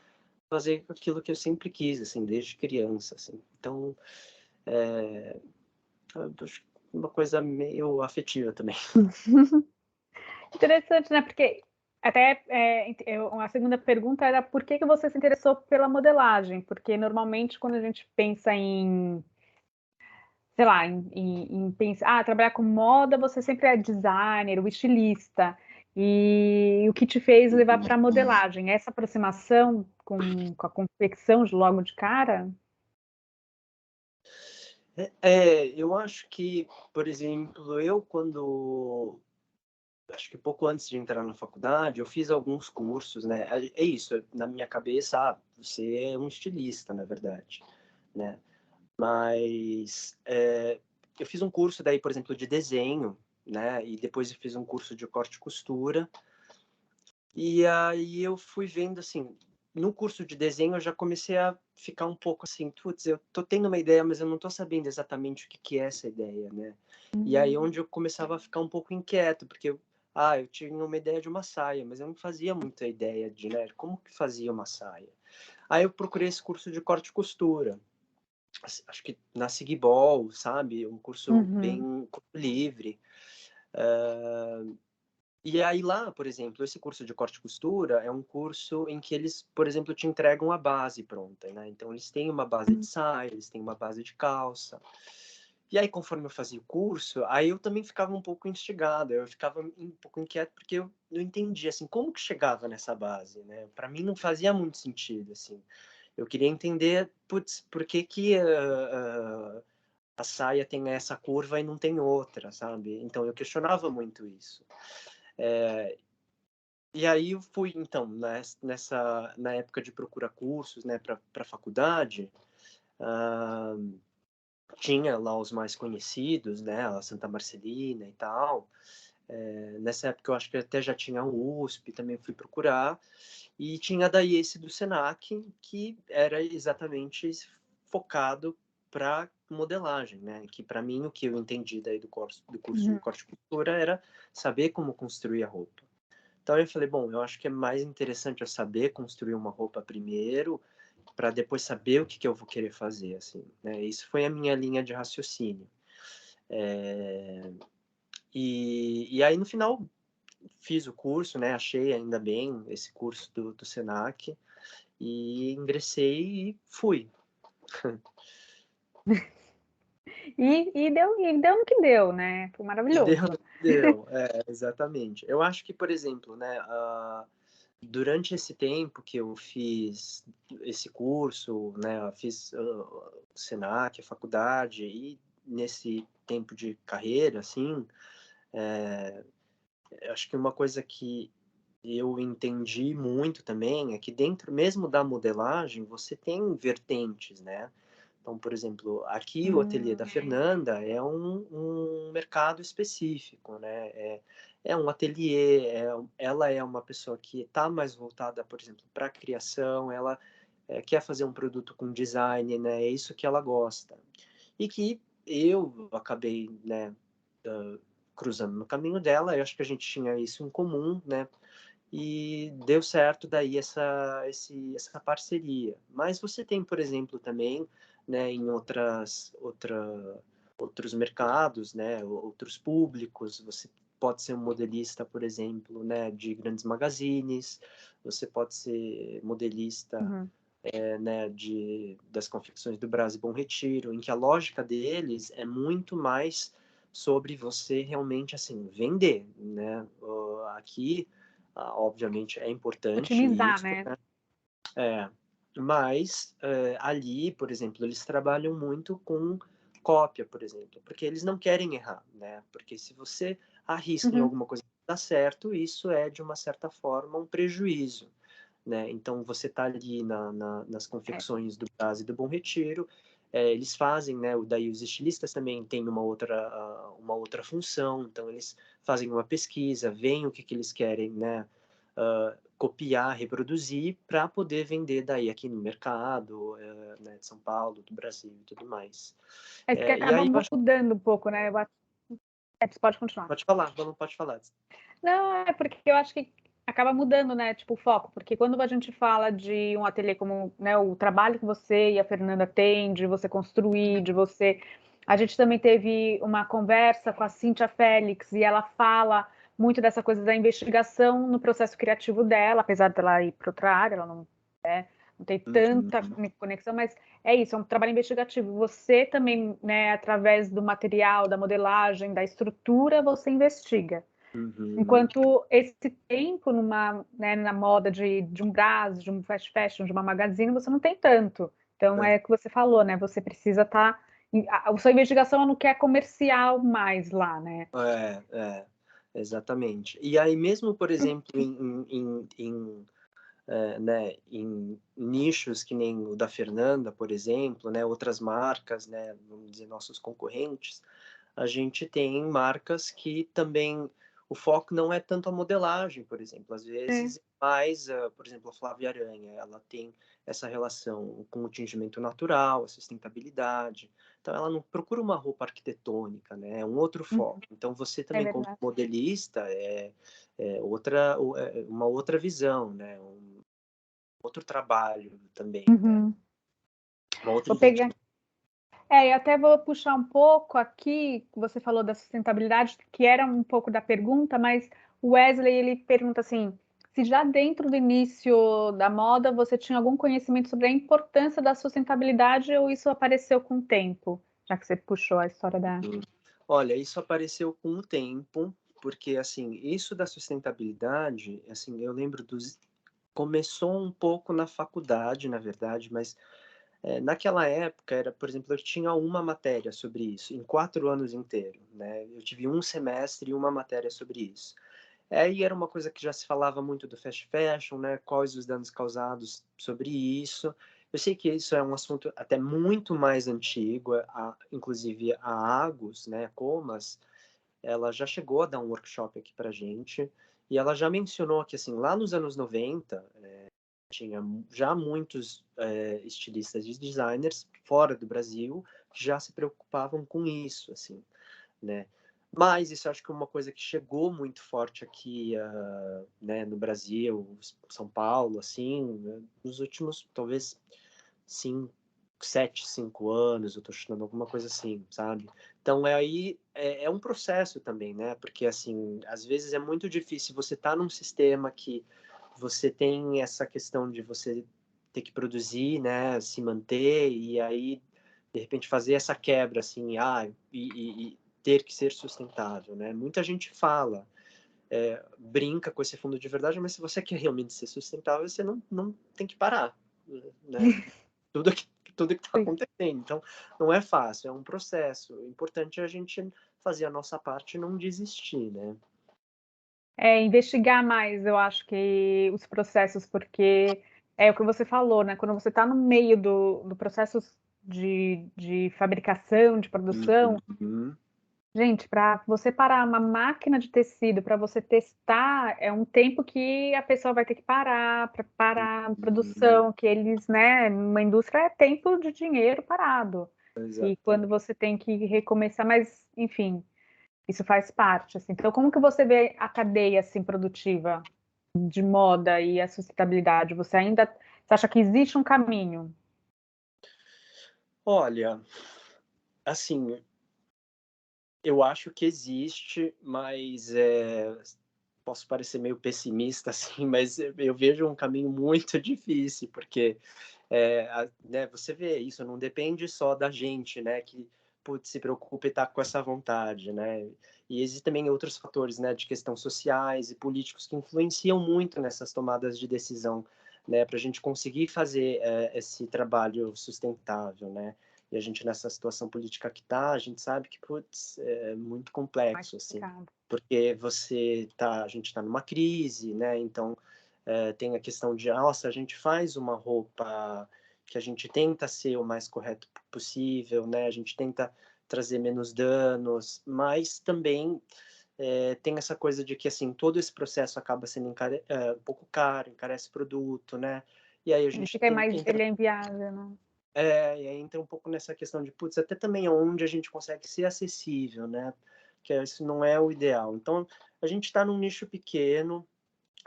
fazer aquilo que eu sempre quis, assim, desde criança, assim. Então, acho que uma coisa meio afetiva também. Interessante, né? Porque até a segunda pergunta era por que que você se interessou pela modelagem? Porque normalmente quando a gente pensa em, sei lá, em pensar, trabalhar com moda, você sempre é designer, o estilista. E o que te fez levar para a modelagem? Essa aproximação com a confecção de logo de cara? Eu acho que, por exemplo, eu quando acho que pouco antes de entrar na faculdade, eu fiz alguns cursos, né? É isso, na minha cabeça, você é um estilista, na verdade, né? Mas eu fiz um curso daí, por exemplo, de desenho, né? E depois eu fiz um curso de corte e costura. E aí eu fui vendo assim, no curso de desenho eu já comecei a ficar um pouco assim, putz, eu tô tendo uma ideia, mas eu não tô sabendo exatamente o que que é essa ideia, né? E aí onde eu começava a ficar um pouco inquieto, porque eu tinha uma ideia de uma saia, mas eu não fazia muita ideia de, né, como que fazia uma saia. Aí eu procurei esse curso de corte e costura. Acho que na Sigibol, sabe? Um curso Uhum. bem livre. E aí lá, por exemplo, esse curso de corte e costura é um curso em que eles, por exemplo, te entregam a base pronta, né? Então eles têm uma base de saia, eles têm uma base de calça. E aí, conforme eu fazia o curso, aí eu também ficava um pouco instigado, eu ficava um pouco inquieto porque eu não entendia assim como que chegava nessa base, né? Para mim não fazia muito sentido assim. Eu queria entender, putz, por que que a saia tem essa curva e não tem outra, sabe? Então eu questionava muito isso. E aí eu fui, então, na época de procurar cursos, né, para faculdade, ah, tinha lá os mais conhecidos, né, a Santa Marcelina e tal. Nessa época eu acho que até já tinha o USP, também fui procurar. E tinha daí esse do Senac, que era exatamente focado para modelagem, né? Que para mim o que eu entendi daí do curso de Uhum. corte e costura era saber como construir a roupa. Então eu falei, bom, eu acho que é mais interessante eu saber construir uma roupa primeiro, para depois saber o que que eu vou querer fazer, assim, né? Isso foi a minha linha de raciocínio. E aí no final fiz o curso, né? Achei ainda bem esse curso do Senac e ingressei e fui. E deu no que deu, né? Foi E deu, maravilhoso. deu, exatamente. Eu acho que, por exemplo, né, durante esse tempo que eu fiz esse curso, né, eu fiz o Senac, a faculdade, e nesse tempo de carreira, assim, eu acho que uma coisa que eu entendi muito também é que dentro mesmo da modelagem você tem vertentes, né? Então, por exemplo, aqui o ateliê da Hum, Fernanda é um mercado específico, né? É um ateliê, ela é uma pessoa que está mais voltada, por exemplo, para a criação, ela quer fazer um produto com design, né? É isso que ela gosta. E que eu acabei, né, cruzando no caminho dela, eu acho que a gente tinha isso em comum, né? E deu certo daí essa parceria. Mas você tem, por exemplo, também, né, em outros mercados, né, outros públicos, você pode ser um modelista, por exemplo, né, de grandes magazines, você pode ser modelista, uhum. né, das confecções do Brás e Bom Retiro, em que a lógica deles é muito mais sobre você realmente assim vender, né? Aqui, obviamente, é importante Otimizar, isso, né? né? É, mas ali, por exemplo, eles trabalham muito com cópia, por exemplo, porque eles não querem errar, né? Porque se você arrisca em Uhum. alguma coisa que dá certo, isso é de uma certa forma um prejuízo, né? Então você está ali nas É. confecções do Brás e do Bom Retiro, eles fazem, né, daí os estilistas também têm uma outra função, então eles fazem uma pesquisa, veem o que eles querem, né, copiar, reproduzir, para poder vender daí aqui no mercado, né, de São Paulo, do Brasil e tudo mais. É que E acaba aí eu acho. mudando um pouco, né? Você pode continuar. Pode falar, pode falar. Não, é porque eu acho que acaba mudando, né, tipo, o foco, porque quando a gente fala de um ateliê como, né, o trabalho que você e a Fernanda têm, de você construir, de você... A gente também teve uma conversa com a Cíntia Félix, e ela fala muito dessa coisa da investigação no processo criativo dela, apesar dela ir para outra área, ela não tem tanta Uhum, conexão, mas é isso, é um trabalho investigativo. Você também, né, através do material, da modelagem, da estrutura, você investiga. uhum, Enquanto esse tempo né, na moda de um Brás, de um fast fashion, de uma magazine, você não tem tanto. Então é o que você falou, né? Você precisa estar. A sua investigação não quer comercial mais lá, né? exatamente. E aí mesmo, por exemplo, né, em nichos que nem o da Fernanda, por exemplo, né, outras marcas, né, vamos dizer, nossos concorrentes, a gente tem marcas que também o foco não é tanto a modelagem, por exemplo, às É. vezes mais, por exemplo, a Flávia Aranha, ela tem essa relação com o tingimento natural, a sustentabilidade. Então, ela não procura uma roupa arquitetônica, né? É um outro foco. Então, você É também, como verdade. modelista, uma outra visão, né? Outro trabalho também, né? Uhum. Uma outra Vou pegar. identidade. E até vou puxar um pouco aqui, você falou da sustentabilidade, que era um pouco da pergunta, mas o Wesley, ele pergunta assim, se já dentro do início da moda você tinha algum conhecimento sobre a importância da sustentabilidade ou isso apareceu com o tempo, já que você puxou a história da... Olha, isso apareceu com o tempo, porque assim, isso da sustentabilidade, assim, eu lembro dos começou um pouco na faculdade, na verdade, mas naquela época era, por exemplo, eu tinha uma matéria sobre isso em 4 anos inteiros, né? Eu tive um semestre e uma matéria sobre isso. E era uma coisa que já se falava muito do fast fashion, né? Quais os danos causados sobre isso. Eu sei que isso é um assunto até muito mais antigo, inclusive a Agus, né, Comas, ela já chegou a dar um workshop aqui pra gente, e ela já mencionou que, assim, lá nos anos 90, tinha já muitos estilistas e designers fora do Brasil que já se preocupavam com isso, assim, né? Mas isso acho que é uma coisa que chegou muito forte aqui, né, no Brasil, São Paulo, assim, né, nos últimos, talvez, 5, 7, 5 anos, eu tô chutando alguma coisa assim, sabe? Então, é um processo também, né? Porque, assim, às vezes é muito difícil você tá num sistema que você tem essa questão de você ter que produzir, né, se manter, e aí, de repente, fazer essa quebra, assim, e ter que ser sustentável, né? Muita gente fala, brinca com esse fundo de verdade, mas se você quer realmente ser sustentável, você não tem que parar, né? Tudo que tudo que está Sim. acontecendo. Então, não é fácil, é um processo. O importante é a gente fazer a nossa parte e não desistir, né? Investigar mais, eu acho que os processos, porque é o que você falou, né? Quando você está no meio do processo de fabricação, de produção, Uhum, gente, para você parar uma máquina de tecido, para você testar, é um tempo que a pessoa vai ter que parar, para parar a uhum, produção, que eles, né, numa indústria é tempo de dinheiro parado. E quando exatamente. você tem que recomeçar, mas, enfim, isso faz parte, assim. Então, como que você vê a cadeia, assim, produtiva de moda e a sustentabilidade? Você acha que existe um caminho? Olha, assim, eu acho que existe, mas posso parecer meio pessimista, assim, mas eu vejo um caminho muito difícil, porque né, você vê, isso não depende só da gente, né, que putz, se preocupa e está com essa vontade, né, e existem também outros fatores, né, de questão sociais e políticos que influenciam muito nessas tomadas de decisão, né, para a gente conseguir fazer esse trabalho sustentável, né, e a gente nessa situação política que está, a gente sabe que putz, é muito Mais complexo, assim, complicado. porque a gente está numa crise, né, então tem a questão de, nossa, a gente faz uma roupa que a gente tenta ser o mais correto possível, né? A gente tenta trazer menos danos, mas também tem essa coisa de que assim todo esse processo acaba sendo um pouco caro, encarece o produto, né? E aí a Ele gente fica mais, entra ele é inviável, né? e aí entra um pouco nessa questão de, putz, até também onde a gente consegue ser acessível, né? Que isso não é o ideal. Então, a gente está num nicho pequeno,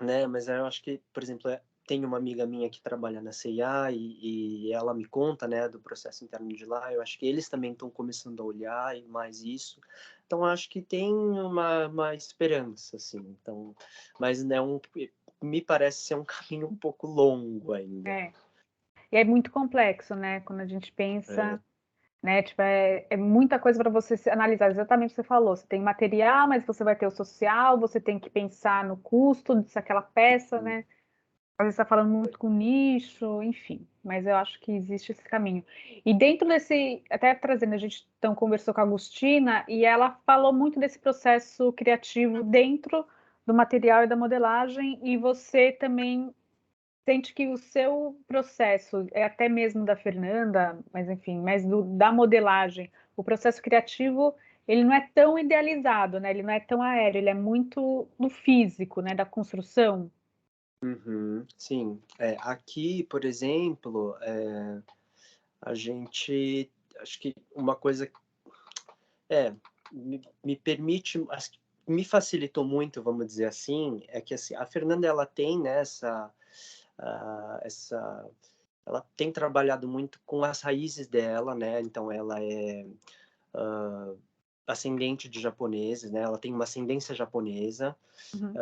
né? Mas eu acho que, por exemplo, tem uma amiga minha que trabalha na CIA e ela me conta, né, do processo interno de lá. Eu acho que eles também estão começando a olhar mais isso. Então, eu acho que tem uma esperança, assim. Então, mas né, me parece ser um caminho um pouco longo ainda. É. E é muito complexo, né? Quando a gente É, pensa, né? Tipo, é muita coisa para você analisar. Exatamente o que você falou. Você tem material, mas você vai ter o social, você tem que pensar no custo de aquela peça, né? Às vezes está falando muito com nicho, enfim. Mas eu acho que existe esse caminho. E dentro desse, até trazendo, a gente então conversou com a Agostina e ela falou muito desse processo criativo dentro do material e da modelagem, e você também sente que o seu processo, é até mesmo da Fernanda, mas enfim, mas da modelagem, o processo criativo, ele não é tão idealizado, né? Ele não é tão aéreo, ele é muito no físico, né? Da construção. uhum, sim. Aqui, por exemplo, a gente, acho que uma coisa me permite, acho que me facilitou muito, vamos dizer assim, é que assim, a Fernanda ela tem né, essa, ela tem trabalhado muito com as raízes dela, né? Então ela é ah, ascendente de japoneses, né? Ela tem uma ascendência japonesa. Uhum,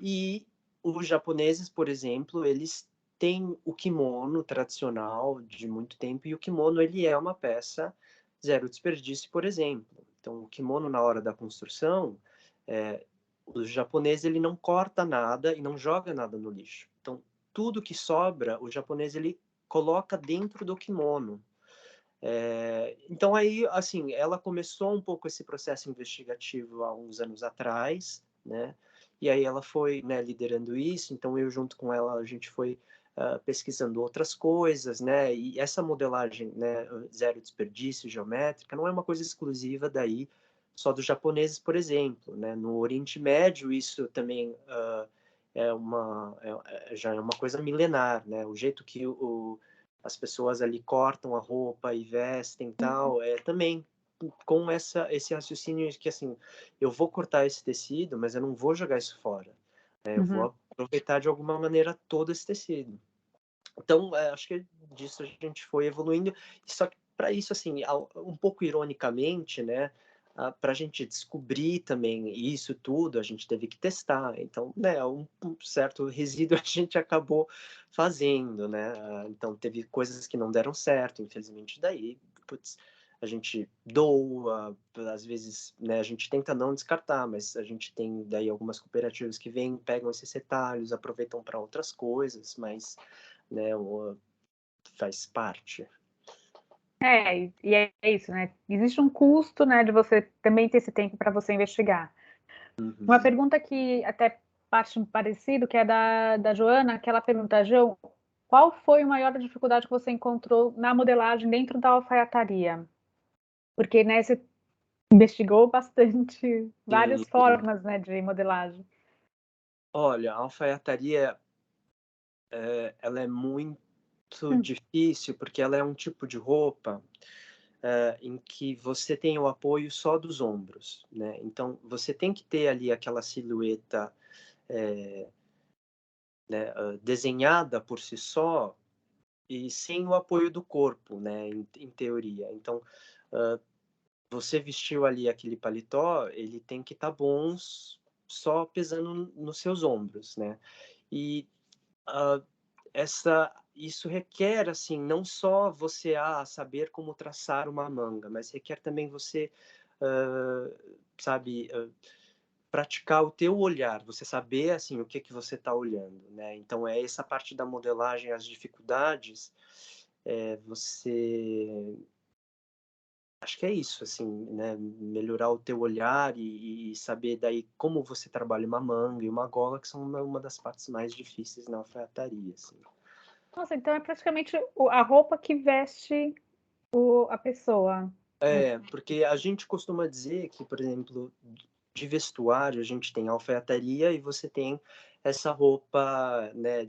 E os japoneses, por exemplo, eles têm o kimono tradicional de muito tempo, e o kimono ele é uma peça zero desperdício, por exemplo. Então, o kimono na hora da construção, o japonês ele não corta nada e não joga nada no lixo. Então, tudo que sobra, o japonês ele coloca dentro do kimono. Então aí, assim, ela começou um pouco esse processo investigativo há uns anos atrás, né? E aí ela foi, né, liderando isso. Então eu junto com ela a gente foi pesquisando outras coisas, né? E essa modelagem, né, zero desperdício geométrica, não é uma coisa exclusiva daí só dos japoneses, por exemplo, né? No Oriente Médio isso também já é uma coisa milenar, né? O jeito que as pessoas ali cortam a roupa e vestem tal, também com esse raciocínio de que assim, eu vou cortar esse tecido, mas eu não vou jogar isso fora, né? Eu uhum, vou aproveitar de alguma maneira todo esse tecido. Então, acho que disso a gente foi evoluindo, só que para isso, assim, um pouco ironicamente, né, para a gente descobrir também isso tudo, a gente teve que testar. Então, né, um certo resíduo a gente acabou fazendo, né? Então, teve coisas que não deram certo, infelizmente, daí, putz, a gente doa, às vezes, né, a gente tenta não descartar, mas a gente tem daí algumas cooperativas que vêm, pegam esses retalhos, aproveitam para outras coisas, mas né, faz parte. e é isso, né? Existe um custo, né, de você também ter esse tempo para você investigar. Uma Uhum. pergunta que até parte parecido, que é da Joana, que ela pergunta, João, qual foi a maior dificuldade que você encontrou na modelagem dentro da alfaiataria? Porque, né, você investigou bastante várias Sim. formas, né, de modelagem. Olha, a alfaiataria, ela é muito Hum, difícil porque ela é um tipo de roupa em que você tem o apoio só dos ombros, né? Então você tem que ter ali aquela silhueta né, desenhada por si só e sem o apoio do corpo, né? Em teoria. Então você vestiu ali aquele paletó, ele tem que estar bom só pesando nos seus ombros, né? E ah, isso requer assim não só você saber como traçar uma manga, mas requer também você ah, sabe praticar o teu olhar, você saber assim o que que você está olhando, né? Então é essa parte da modelagem, as dificuldades, você acho que é isso, assim, né? Melhorar o teu olhar e saber daí como você trabalha uma manga e uma gola, que são uma das partes mais difíceis na alfaiataria, assim. Nossa, então é praticamente a roupa que veste a pessoa. Porque a gente costuma dizer que, por exemplo, de vestuário, a gente tem a alfaiataria e você tem essa roupa, né,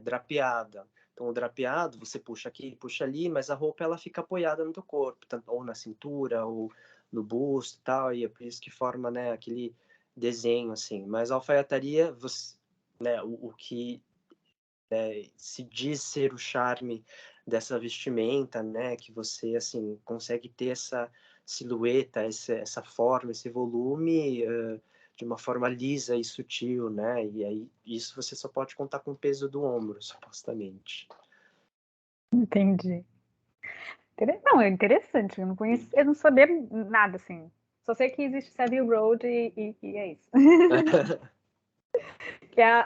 drapeada. Então, o drapeado, você puxa aqui, puxa ali, mas a roupa ela fica apoiada no teu corpo, tanto, ou na cintura, ou no busto e tal, e é por isso que forma, né, aquele desenho, assim. Mas a alfaiataria, você, né, o que se diz ser o charme dessa vestimenta, né, que você assim consegue ter essa silhueta, essa forma, esse volume de uma forma lisa e sutil, né? E aí isso você só pode contar com o peso do ombro, supostamente. Entendi. Não, é interessante. Eu não conheço, eu não sabia nada assim. Só sei que existe Savile Road e é isso. Que é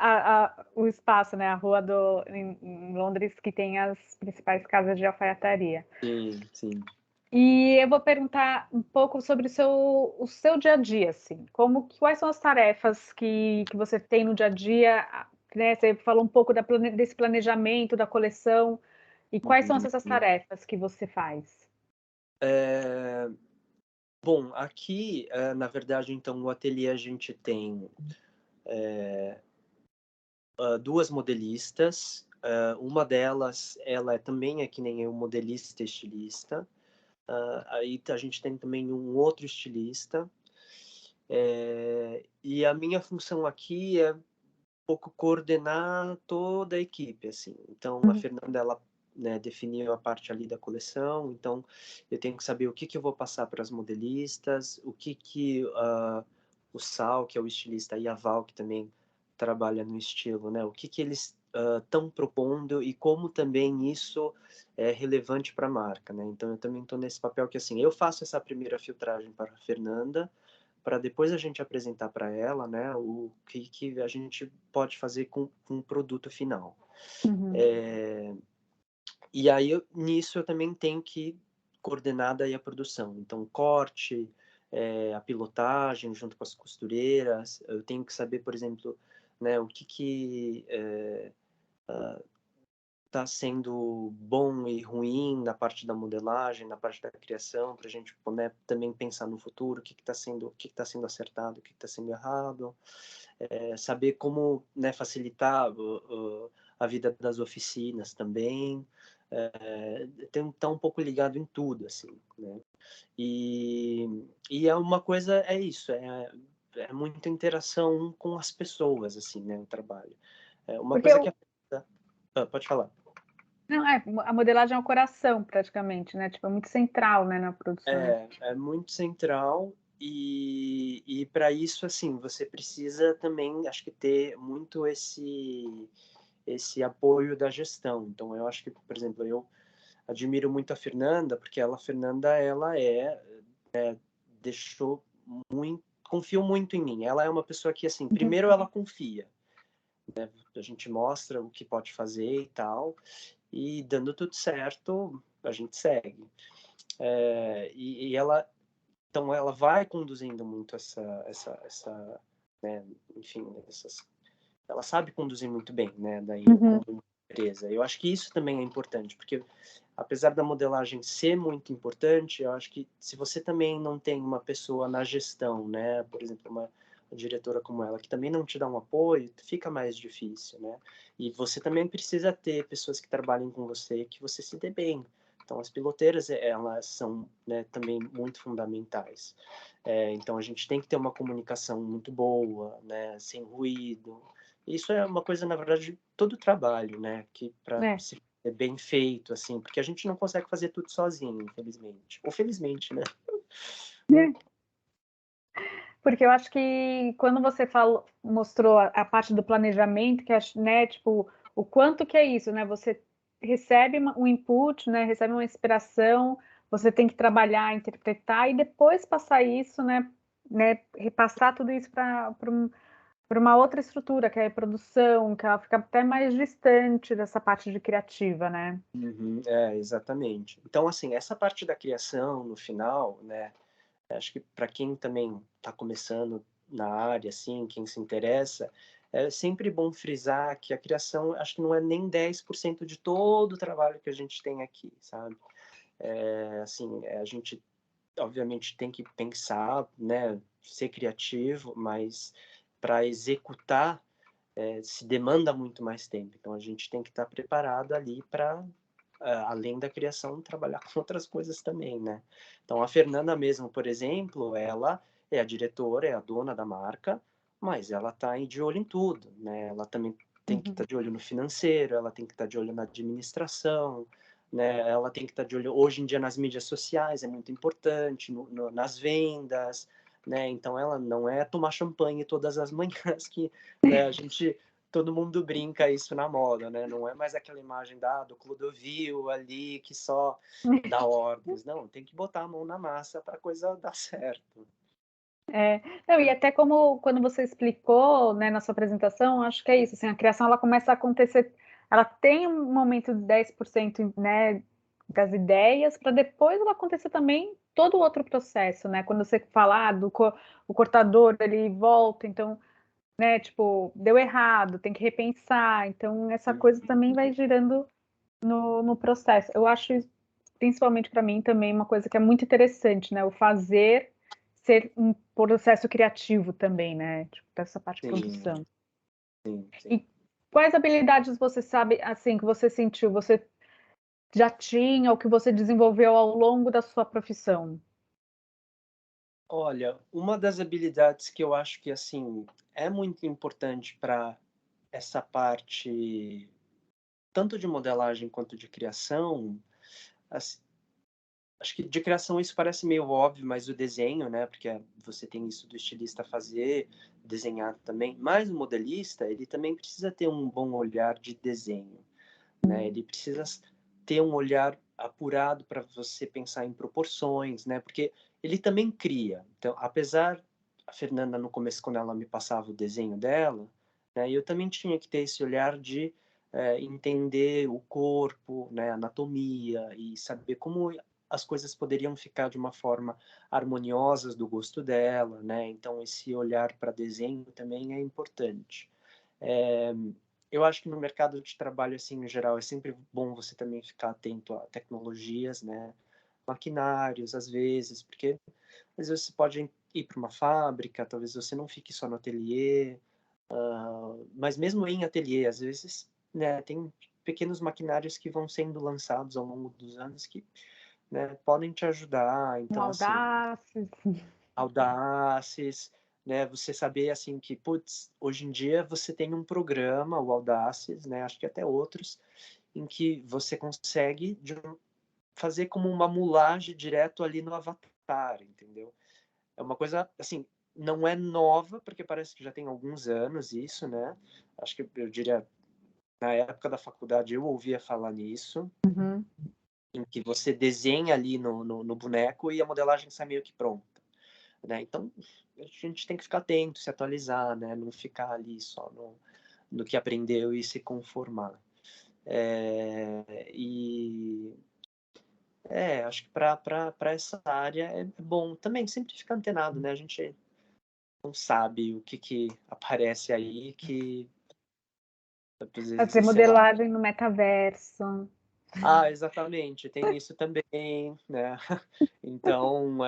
o espaço, né? A rua em Londres que tem as principais casas de alfaiataria. Sim, sim. E eu vou perguntar um pouco sobre o seu dia a dia, assim. Quais são as tarefas que você tem no dia a dia, né? Você falou um pouco desse planejamento da coleção. E quais são essas Uhum. tarefas que você faz? Bom, aqui, na verdade, então, no ateliê a gente tem duas modelistas. Uma delas, ela também é que nem eu, modelista e estilista. Aí a gente tem também um outro estilista. E a minha função aqui é um pouco coordenar toda a equipe, assim. Então, a Uhum. Fernanda, ela, né, definiu a parte ali da coleção, então eu tenho que saber o que eu vou passar para as modelistas, o Sal, que é o estilista, e a Val, que também trabalha no estilo, né, o que eles estão propondo e como também isso é relevante para a marca, né. Então, eu também estou nesse papel que, assim, eu faço essa primeira filtragem para a Fernanda, para depois a gente apresentar para ela, né, o que a gente pode fazer com o produto final. Uhum. E aí, nisso, eu também tenho que coordenar daí a produção. Então, corte, a pilotagem junto com as costureiras. Eu tenho que saber, por exemplo, né, o que está sendo bom e ruim na parte da modelagem, na parte da criação, para a gente, né, também pensar no futuro, o que está sendo acertado, o que está sendo errado, saber como, né, facilitar a vida das oficinas também, tem que estar um pouco ligado em tudo, assim, né? E é uma coisa, é isso, é muita interação com as pessoas, assim, né, o trabalho. É uma Porque coisa que pode falar. não, a modelagem é o coração, praticamente, né? Tipo, é muito central, né, na produção. É muito central e para isso, assim, você precisa também, acho que ter muito esse apoio da gestão. Então, eu acho que, por exemplo, eu admiro muito a Fernanda, porque a Fernanda, ela deixou muito, confiou muito em mim. Ela é uma pessoa que, assim, Uhum. primeiro ela confia, a gente mostra o que pode fazer e tal, e dando tudo certo, a gente segue. E ela então ela vai conduzindo muito né, enfim, ela sabe conduzir muito bem, né, daí Uhum. como empresa. Eu acho que isso também é importante, porque apesar da modelagem ser muito importante, eu acho que se você também não tem uma pessoa na gestão, né, por exemplo, uma diretora como ela, que também não te dá um apoio, fica mais difícil, né? E você também precisa ter pessoas que trabalhem com você, que você se dê bem. Então, as piloteiras, elas são, né, também muito fundamentais. Então, a gente tem que ter uma comunicação muito boa, né, sem ruído. Isso é uma coisa, na verdade, de todo trabalho, né, que para É, se é bem feito, assim, porque a gente não consegue fazer tudo sozinho, infelizmente. Ou felizmente, né? né? Porque eu acho que quando você mostrou a parte do planejamento, que né, tipo, o quanto que é isso, né? Você recebe um input, né? Recebe uma inspiração, você tem que trabalhar, interpretar e depois passar isso, né? Repassar tudo isso para uma outra estrutura, que é a produção, que ela fica até mais distante dessa parte de criativa, né? Uhum, exatamente. Então, assim, essa parte da criação, no final, né, acho que para quem também está começando na área, assim, quem se interessa, é sempre bom frisar que a criação, acho que não é nem 10% de todo o trabalho que a gente tem aqui, sabe? Assim, a gente obviamente tem que pensar, né, ser criativo, mas para executar se demanda muito mais tempo. Então a gente tem que estar preparado ali para, além da criação, trabalhar com outras coisas também, né? Então a Fernanda mesmo, por exemplo, ela é a diretora, é a dona da marca, mas ela está de olho em tudo, né? Ela também tem que estar de olho no financeiro, ela tem que estar de olho na administração, né? Ela tem que estar de olho hoje em dia nas mídias sociais, é muito importante, nas vendas, né? Então ela não é tomar champanhe todas as manhãs que, né, a gente todo mundo brinca isso na moda, né? Não é mais aquela imagem do Clodovil ali que só dá ordens. Não, tem que botar a mão na massa para a coisa dar certo. Não, e até como quando você explicou, né, na sua apresentação, acho que é isso, assim, a criação ela começa a acontecer, ela tem um momento de 10%, né, das ideias, para depois ela acontecer também todo o outro processo, né? Quando você fala o cortador, ele volta, então, né, tipo, deu errado, tem que repensar, então essa coisa também vai girando no processo. Eu acho, principalmente para mim, também uma coisa que é muito interessante, né? O fazer ser um processo criativo também, né? Tipo, dessa parte de Sim, produção. sim, sim. E quais habilidades você sabe, assim, que você sentiu, você já tinha ou que você desenvolveu ao longo da sua profissão? Olha, uma das habilidades que eu acho que assim é muito importante para essa parte tanto de modelagem quanto de criação, assim, acho que de criação isso parece meio óbvio, mas o desenho, né? Porque você tem isso do estilista fazer, desenhar também. Mas o modelista, ele também precisa ter um bom olhar de desenho, né? Ele precisa ter um olhar apurado para você pensar em proporções, né? Porque ele também cria. Então, apesar a Fernanda no começo quando ela me passava o desenho dela, né? Eu também tinha que ter esse olhar de entender o corpo, né? Anatomia e saber como as coisas poderiam ficar de uma forma harmoniosas do gosto dela, né? Então esse olhar para desenho também é importante. É, eu acho que no mercado de trabalho, assim, em geral, é sempre bom você também ficar atento a tecnologias, né? Maquinários, às vezes, porque às vezes você pode ir para uma fábrica, talvez você não fique só no ateliê, mas mesmo em ateliê, às vezes, né, tem pequenos maquinários que vão sendo lançados ao longo dos anos que, né, podem te ajudar. Um Então, assim, audácia. Audaces, né? Você saber assim que, putz, hoje em dia você tem um programa, o Audaces, né? Acho que até outros, em que você consegue fazer como uma mulagem direto ali no avatar, entendeu? É uma coisa assim, não é nova, porque parece que já tem alguns anos isso, né? Acho que eu diria na época da faculdade eu ouvia falar nisso, Uhum. em que você desenha ali no boneco e a modelagem sai meio que pronta, né? Então, a gente tem que ficar atento, se atualizar, né? Não ficar ali só no que aprendeu e se conformar. E acho que para essa área é bom também sempre ficar antenado, né? A gente não sabe o que aparece aí que às Fazer vezes, sei lá. modelagem no metaverso. Ah, exatamente, tem isso também, né? Então,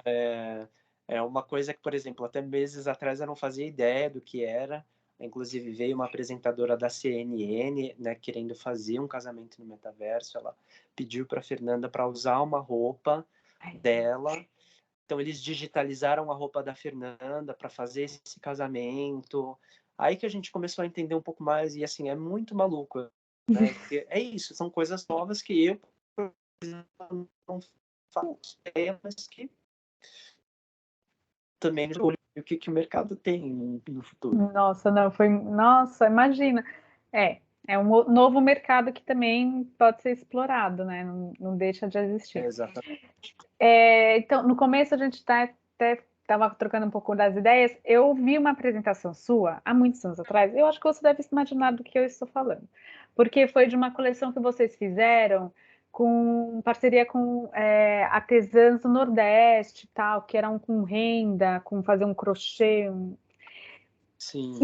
é uma coisa que, por exemplo, até meses atrás eu não fazia ideia do que era. Inclusive, veio uma apresentadora da CNN, né, querendo fazer um casamento no metaverso. Ela pediu para a Fernanda para usar uma roupa dela. Então, eles digitalizaram a roupa da Fernanda para fazer esse casamento. Aí que a gente começou a entender um pouco mais, e assim, é muito maluco, né? Porque é isso, são coisas novas que eu, por exemplo, não faço ideia, mas que também olho o que o mercado tem no futuro. Nossa, não, foi. Nossa, imagina. É, é um novo mercado que também pode ser explorado, né? Não, não deixa de existir. Exatamente. Então, no começo a gente até estava trocando um pouco das ideias. Eu vi uma apresentação sua há muitos anos atrás. Eu acho que você deve se imaginar do que eu estou falando, porque foi de uma coleção que vocês fizeram com parceria com artesãs do Nordeste, tal, que eram com renda, com fazer um crochê, Sim.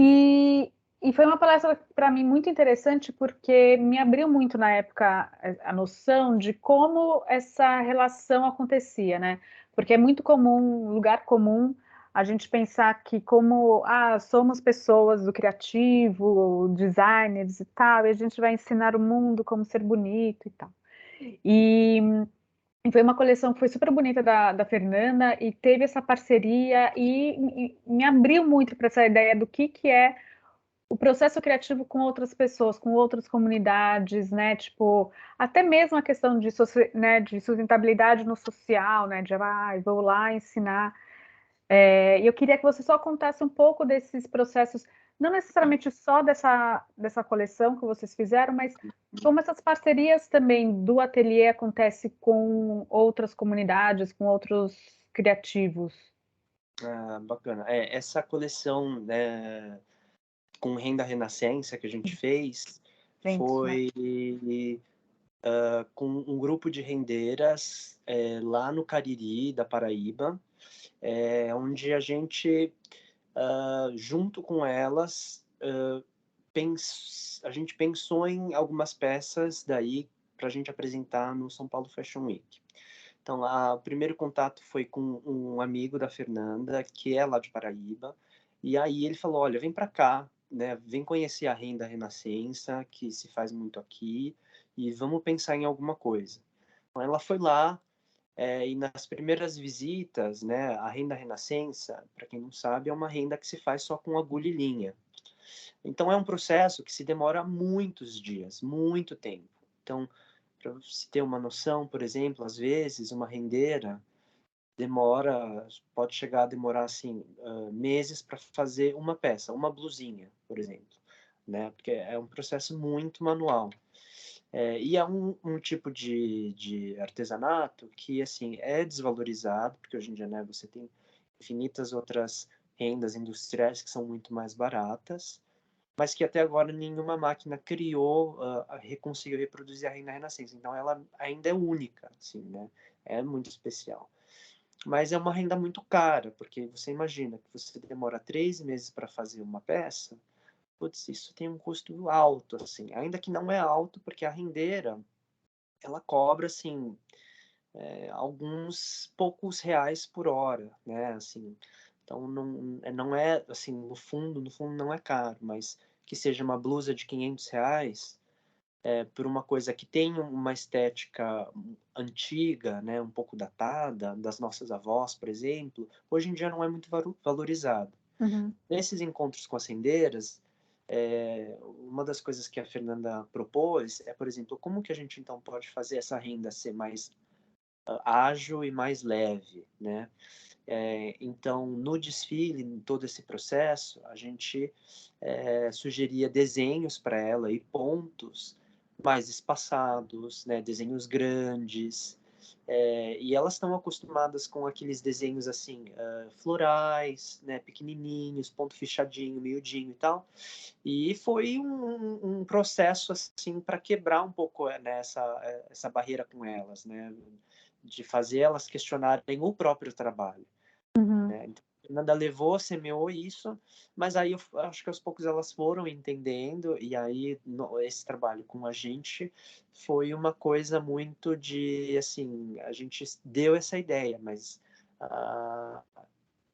e, E foi uma palestra para mim muito interessante porque me abriu muito na época a noção de como essa relação acontecia, né? Porque é muito comum, lugar comum, a gente pensar que como somos pessoas do criativo, designers e tal, e a gente vai ensinar o mundo como ser bonito e tal. E, e foi uma coleção que foi super bonita da Fernanda e teve essa parceria e me abriu muito para essa ideia do que é o processo criativo com outras pessoas, com outras comunidades, né? Tipo, até mesmo a questão de, né, de sustentabilidade no social, né? De, vou lá ensinar. E eu queria que você só contasse um pouco desses processos, não necessariamente só dessa coleção que vocês fizeram, mas como essas parcerias também do ateliê acontecem com outras comunidades, com outros criativos. Ah, bacana. Essa coleção, né, com renda renascença que a gente fez Gente, né? foi com um grupo de rendeiras lá no Cariri, da Paraíba, onde a gente, junto com elas, a gente pensou em algumas peças daí para a gente apresentar no São Paulo Fashion Week. Então, o primeiro contato foi com um amigo da Fernanda, que é lá de Paraíba, e aí ele falou, olha, vem para cá, né, vem conhecer a renda renascença, que se faz muito aqui, e vamos pensar em alguma coisa. Então, ela foi lá, e nas primeiras visitas, né, a renda renascença, para quem não sabe, é uma renda que se faz só com agulha e linha. Então, é um processo que se demora muitos dias, muito tempo. Então, para você ter uma noção, por exemplo, às vezes uma rendeira pode chegar a demorar assim meses para fazer uma peça, uma blusinha, por exemplo, né? Porque é um processo muito manual. E é um tipo de artesanato que assim é desvalorizado, porque hoje em dia, né, você tem infinitas outras rendas industriais que são muito mais baratas, mas que até agora nenhuma máquina criou, conseguiu reproduzir a renda renascença. Então ela ainda é única, assim, né? É muito especial. Mas é uma renda muito cara, porque você imagina que você demora 3 meses para fazer uma peça, putz, isso tem um custo alto, assim. Ainda que não é alto, porque a rendeira, ela cobra, assim, alguns poucos reais por hora, né? Assim, então não é assim, no fundo não é caro, mas que seja uma blusa de R$ 500, por uma coisa que tem uma estética antiga, né, um pouco datada, das nossas avós, por exemplo, hoje em dia não é muito valorizado. Uhum. Nesses encontros com as rendeiras, uma das coisas que a Fernanda propôs é, por exemplo, como que a gente então pode fazer essa renda ser mais ágil e mais leve, né? Então, no desfile, em todo esse processo, a gente sugeria desenhos para ela e pontos mais espaçados, né? Desenhos grandes. E elas estão acostumadas com aqueles desenhos assim, florais, né? Pequenininhos, ponto fechadinho, miudinho e tal. E foi um processo assim para quebrar um pouco essa barreira com elas, né? De fazer elas questionarem o próprio trabalho, Uhum. né? Então, a Fernanda levou, semeou isso, mas aí eu acho que aos poucos elas foram entendendo, e aí esse trabalho com a gente foi uma coisa muito de, assim, a gente deu essa ideia, mas ah,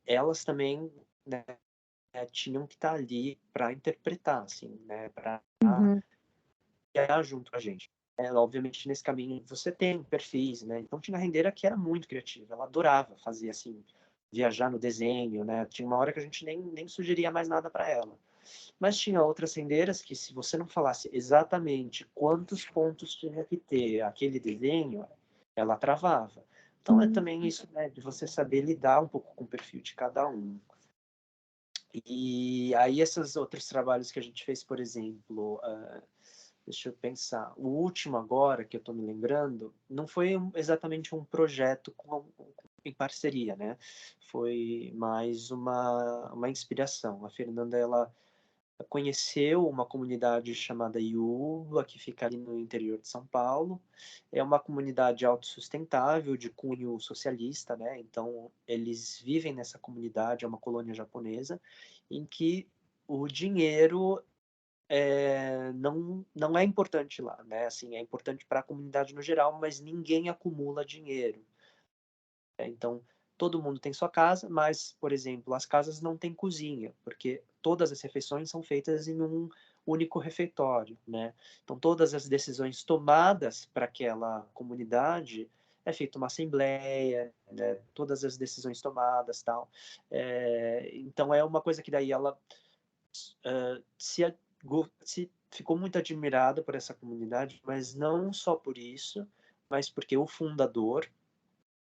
elas também, né, tinham que estar ali para interpretar, assim, né, para Uhum. criar junto com a gente. Obviamente, nesse caminho você tem perfis, né? Então tinha a rendeira que era muito criativa, ela adorava fazer assim, viajar no desenho, né? Tinha uma hora que a gente nem sugeria mais nada para ela. Mas tinha outras rendeiras que, se você não falasse exatamente quantos pontos tinha que ter aquele desenho, ela travava. Então é Uhum. também isso, né, de você saber lidar um pouco com o perfil de cada um. E aí esses outros trabalhos que a gente fez, por exemplo, deixa eu pensar. O último agora, que eu estou me lembrando, não foi exatamente um projeto em parceria, né? Foi mais uma inspiração. A Fernanda, ela conheceu uma comunidade chamada Iuba, que fica ali no interior de São Paulo. É uma comunidade autossustentável, de cunho socialista, né? Então, eles vivem nessa comunidade, é uma colônia japonesa, em que o dinheiro não é importante lá, né? Assim, é importante para a comunidade no geral, mas ninguém acumula dinheiro. Então, todo mundo tem sua casa, mas, por exemplo, as casas não têm cozinha, porque todas as refeições são feitas em um único refeitório, né? Então, todas as decisões tomadas para aquela comunidade é feita uma assembleia, né? Todas as decisões tomadas, tal. Então, é uma coisa que daí ela se ficou muito admirada por essa comunidade, mas não só por isso, mas porque o fundador,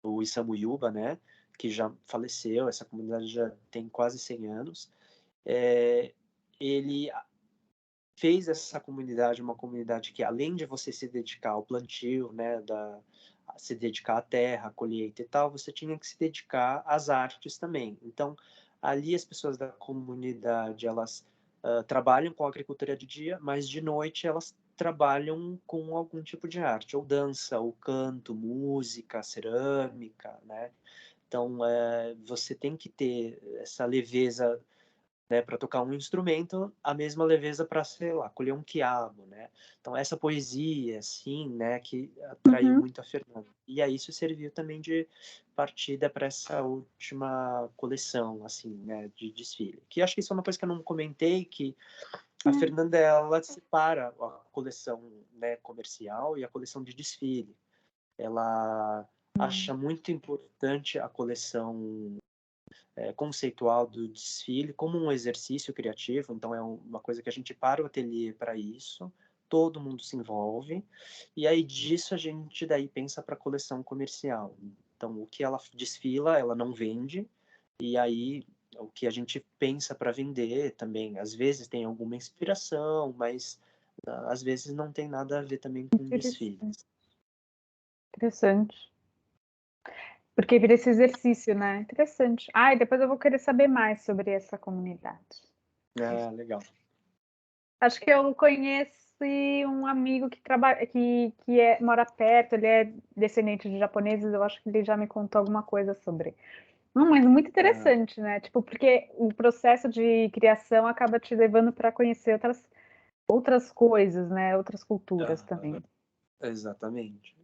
o Isamu Yuba, né, que já faleceu, essa comunidade já tem quase 100 anos, ele fez essa comunidade uma comunidade que, além de você se dedicar ao plantio, né, se dedicar à terra, à colheita e tal, você tinha que se dedicar às artes também. Então, ali as pessoas da comunidade, elas trabalham com agricultura de dia, mas de noite elas trabalham com algum tipo de arte, ou dança, ou canto, música, cerâmica, né? Então, você tem que ter essa leveza, né, para tocar um instrumento, a mesma leveza para, sei lá, colher um quiabo, né? Então, essa poesia, assim, né, que atraiu Uhum. muito a Fernanda. E aí isso serviu também de partida para essa última coleção, assim, né, de desfile. Que acho que isso é uma coisa que eu não comentei, que a Fernanda, ela separa a coleção, né, comercial e a coleção de desfile. Ela acha muito importante a coleção conceitual do desfile como um exercício criativo, então é uma coisa que a gente para o ateliê para isso, todo mundo se envolve, e aí disso a gente daí pensa para a coleção comercial. Então, o que ela desfila, ela não vende, e aí o que a gente pensa para vender também, às vezes tem alguma inspiração, mas às vezes não tem nada a ver também com Interessante. desfiles. Interessante. Porque vira esse exercício, né? Interessante. Ah, e depois eu vou querer saber mais sobre essa comunidade. Ah, legal. Acho que eu conheci um amigo que trabalha, mora perto, ele é descendente de japoneses, eu acho que ele já me contou alguma coisa sobre. Não, mas muito Ah, interessante, né? Tipo, porque o processo de criação acaba te levando para conhecer outras coisas, né? Outras culturas também. exatamente.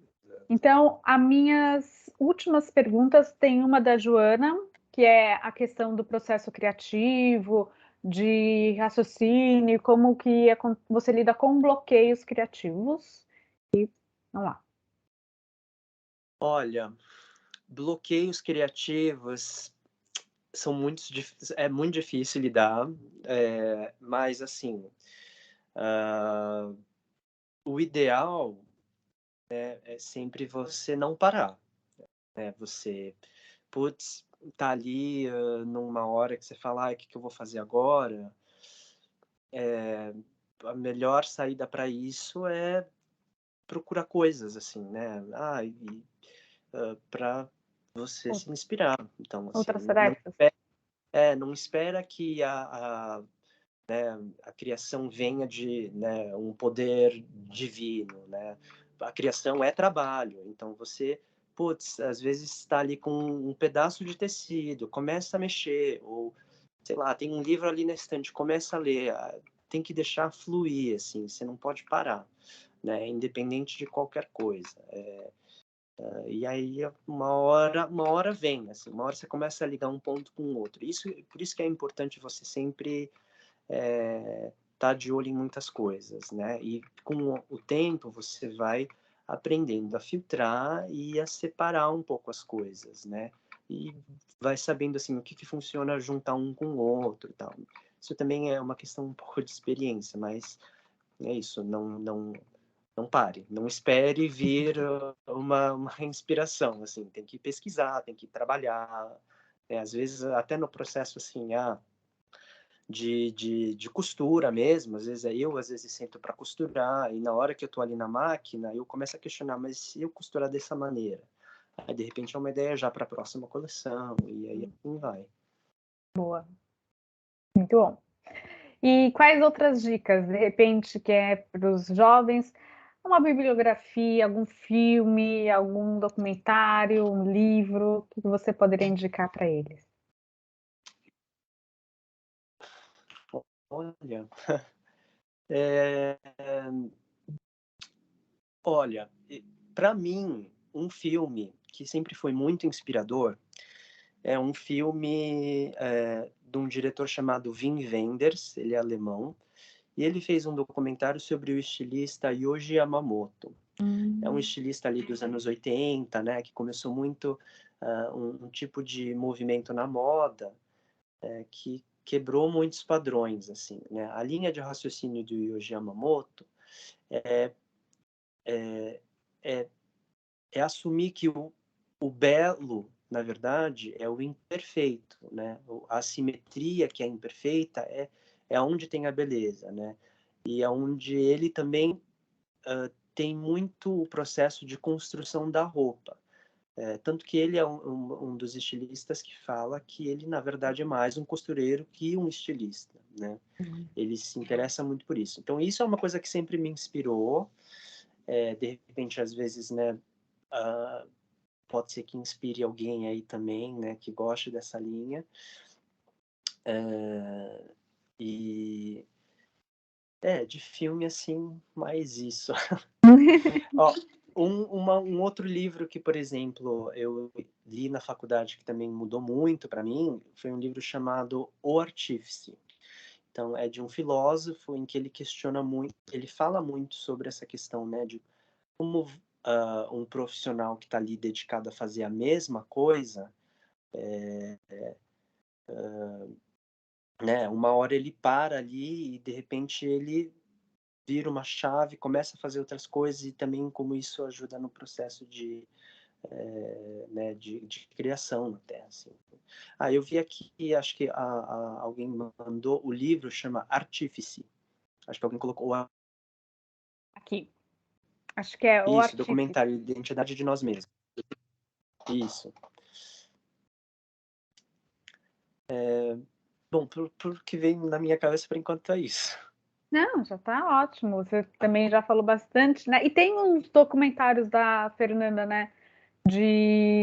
Então, as minhas últimas perguntas tem uma da Joana, que é a questão do processo criativo, de raciocínio, como que você lida com bloqueios criativos. Vamos lá. Olha, bloqueios criativos são é muito difícil lidar, mas assim, ah, o ideal é sempre você não parar, né? Você, putz, tá ali numa hora que você fala, o que que eu vou fazer agora? A melhor saída para isso é procurar coisas assim, né? Para você se inspirar. Então, assim, Outras tarefas. não espera que a criação venha de, né, um poder divino, né? A criação é trabalho, então você, putz, às vezes está ali com um pedaço de tecido, começa a mexer, ou, sei lá, tem um livro ali na estante, começa a ler, tem que deixar fluir, assim, você não pode parar, né? Independente de qualquer coisa. E aí uma hora vem, assim, uma hora você começa a ligar um ponto com o outro. Por isso que é importante você sempre tá de olho em muitas coisas, né? E com o tempo você vai aprendendo a filtrar e a separar um pouco as coisas, né? E vai sabendo assim o que que funciona juntar um com o outro, e tal. Isso também é uma questão um pouco de experiência, mas é isso. Não pare, não espere vir uma inspiração, assim. Tem que pesquisar, tem que trabalhar. Às vezes até no processo assim, de costura mesmo, às vezes sento para costurar, e na hora que eu estou ali na máquina, eu começo a questionar, mas se eu costurar dessa maneira? Aí, de repente, é uma ideia já para a próxima coleção, e aí assim vai. Boa. Muito bom. E quais outras dicas, de repente, que é para os jovens? Uma bibliografia, algum filme, algum documentário, um livro, o que você poderia indicar para eles? Olha, É, olha, para mim, um filme que sempre foi muito inspirador é um filme de um diretor chamado Wim Wenders, ele é alemão, e ele fez um documentário sobre o estilista Yohji Yamamoto. É um estilista ali dos anos 80, né, que começou muito um tipo de movimento na moda que quebrou muitos padrões, assim, né? A linha de raciocínio do Yohji Yamamoto é, é, é assumir que o belo, na verdade, é o imperfeito, né? A simetria que é imperfeita é onde tem a beleza, né? E é onde ele também tem muito o processo de construção da roupa. Tanto que ele é um dos estilistas que fala que ele, na verdade, é mais um costureiro que um estilista, né? Ele se interessa muito por isso. Então, isso é uma coisa que sempre me inspirou. De repente, às vezes, né, pode ser que inspire alguém aí também, né, que goste dessa linha. E de filme assim, mais isso. Ó, um outro livro que, por exemplo, eu li na faculdade que também mudou muito para mim, foi um livro chamado O Artífice. Então, é de um filósofo em que ele questiona muito, ele fala muito sobre essa questão, né, de como um profissional que está ali dedicado a fazer a mesma coisa, né, uma hora ele para ali e de repente ele vira uma chave, começa a fazer outras coisas e também como isso ajuda no processo né, de criação até, assim. Eu vi aqui, acho que alguém mandou, o livro chama Artífice. Acho que alguém colocou Aqui. Acho que é o isso, Artífice. documentário Identidade de Nós Mesmos. Isso. Bom, por que vem na minha cabeça por enquanto é isso. Não, já está ótimo. Você também já falou bastante, né? E tem uns documentários da Fernanda, né?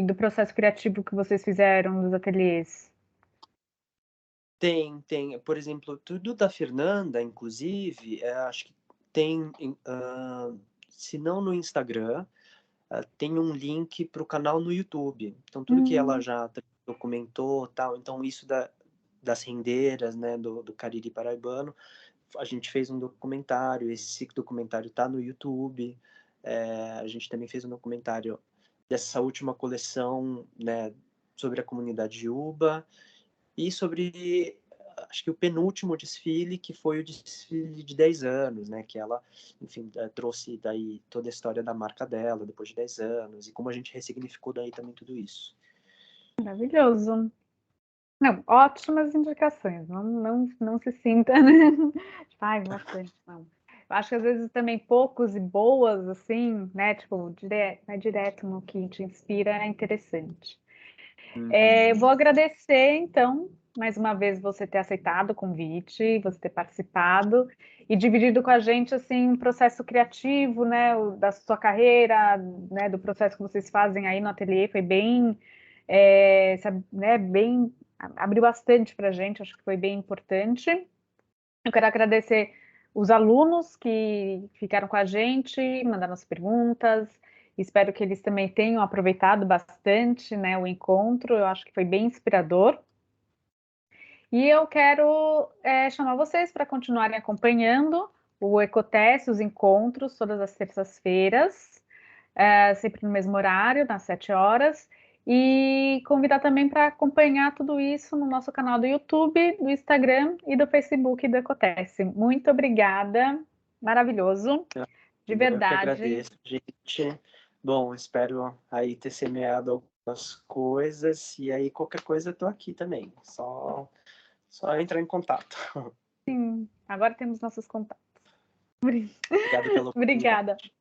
Do processo criativo que vocês fizeram dos ateliês. Tem. Por exemplo, tudo da Fernanda, inclusive, acho que tem, se não no Instagram, tem um link para o canal no YouTube. Então, tudo que ela já documentou, tal. Então, isso das rendeiras, né, do Cariri paraibano, a gente fez um documentário. Esse documentário está no YouTube. A gente também fez um documentário dessa última coleção, né, sobre a comunidade Uba e sobre, acho que o penúltimo desfile, que foi o desfile de 10 anos, né, que ela, enfim, trouxe daí toda a história da marca dela, depois de 10 anos, e como a gente ressignificou daí também tudo isso. Maravilhoso. Não, ótimas indicações. Não se sinta, né? Faz bastante, não. Eu acho que às vezes também poucos e boas, assim, né? Tipo, direto no que te inspira é interessante. Eu vou agradecer, então, mais uma vez você ter aceitado o convite, você ter participado e dividido com a gente, assim, um processo criativo, né? Da sua carreira, né? Do processo que vocês fazem aí no ateliê, foi bem, né? Bem, abriu bastante para a gente, acho que foi bem importante. Eu quero agradecer os alunos que ficaram com a gente, mandaram as perguntas. Espero que eles também tenham aproveitado bastante, né, o encontro. Eu acho que foi bem inspirador. E eu quero chamar vocês para continuarem acompanhando o Ecoteste, os encontros, todas as terças-feiras, sempre no mesmo horário, nas 7 horas. E convidar também para acompanhar tudo isso no nosso canal do YouTube, do Instagram e do Facebook do Ecoteste. Muito obrigada, maravilhoso, de Eu que verdade. agradeço, gente. Bom, espero aí ter semeado algumas coisas, e aí qualquer coisa eu tô aqui também, só entrar em contato. Sim, agora temos nossos contatos. Obrigado pela Obrigada. oportunidade.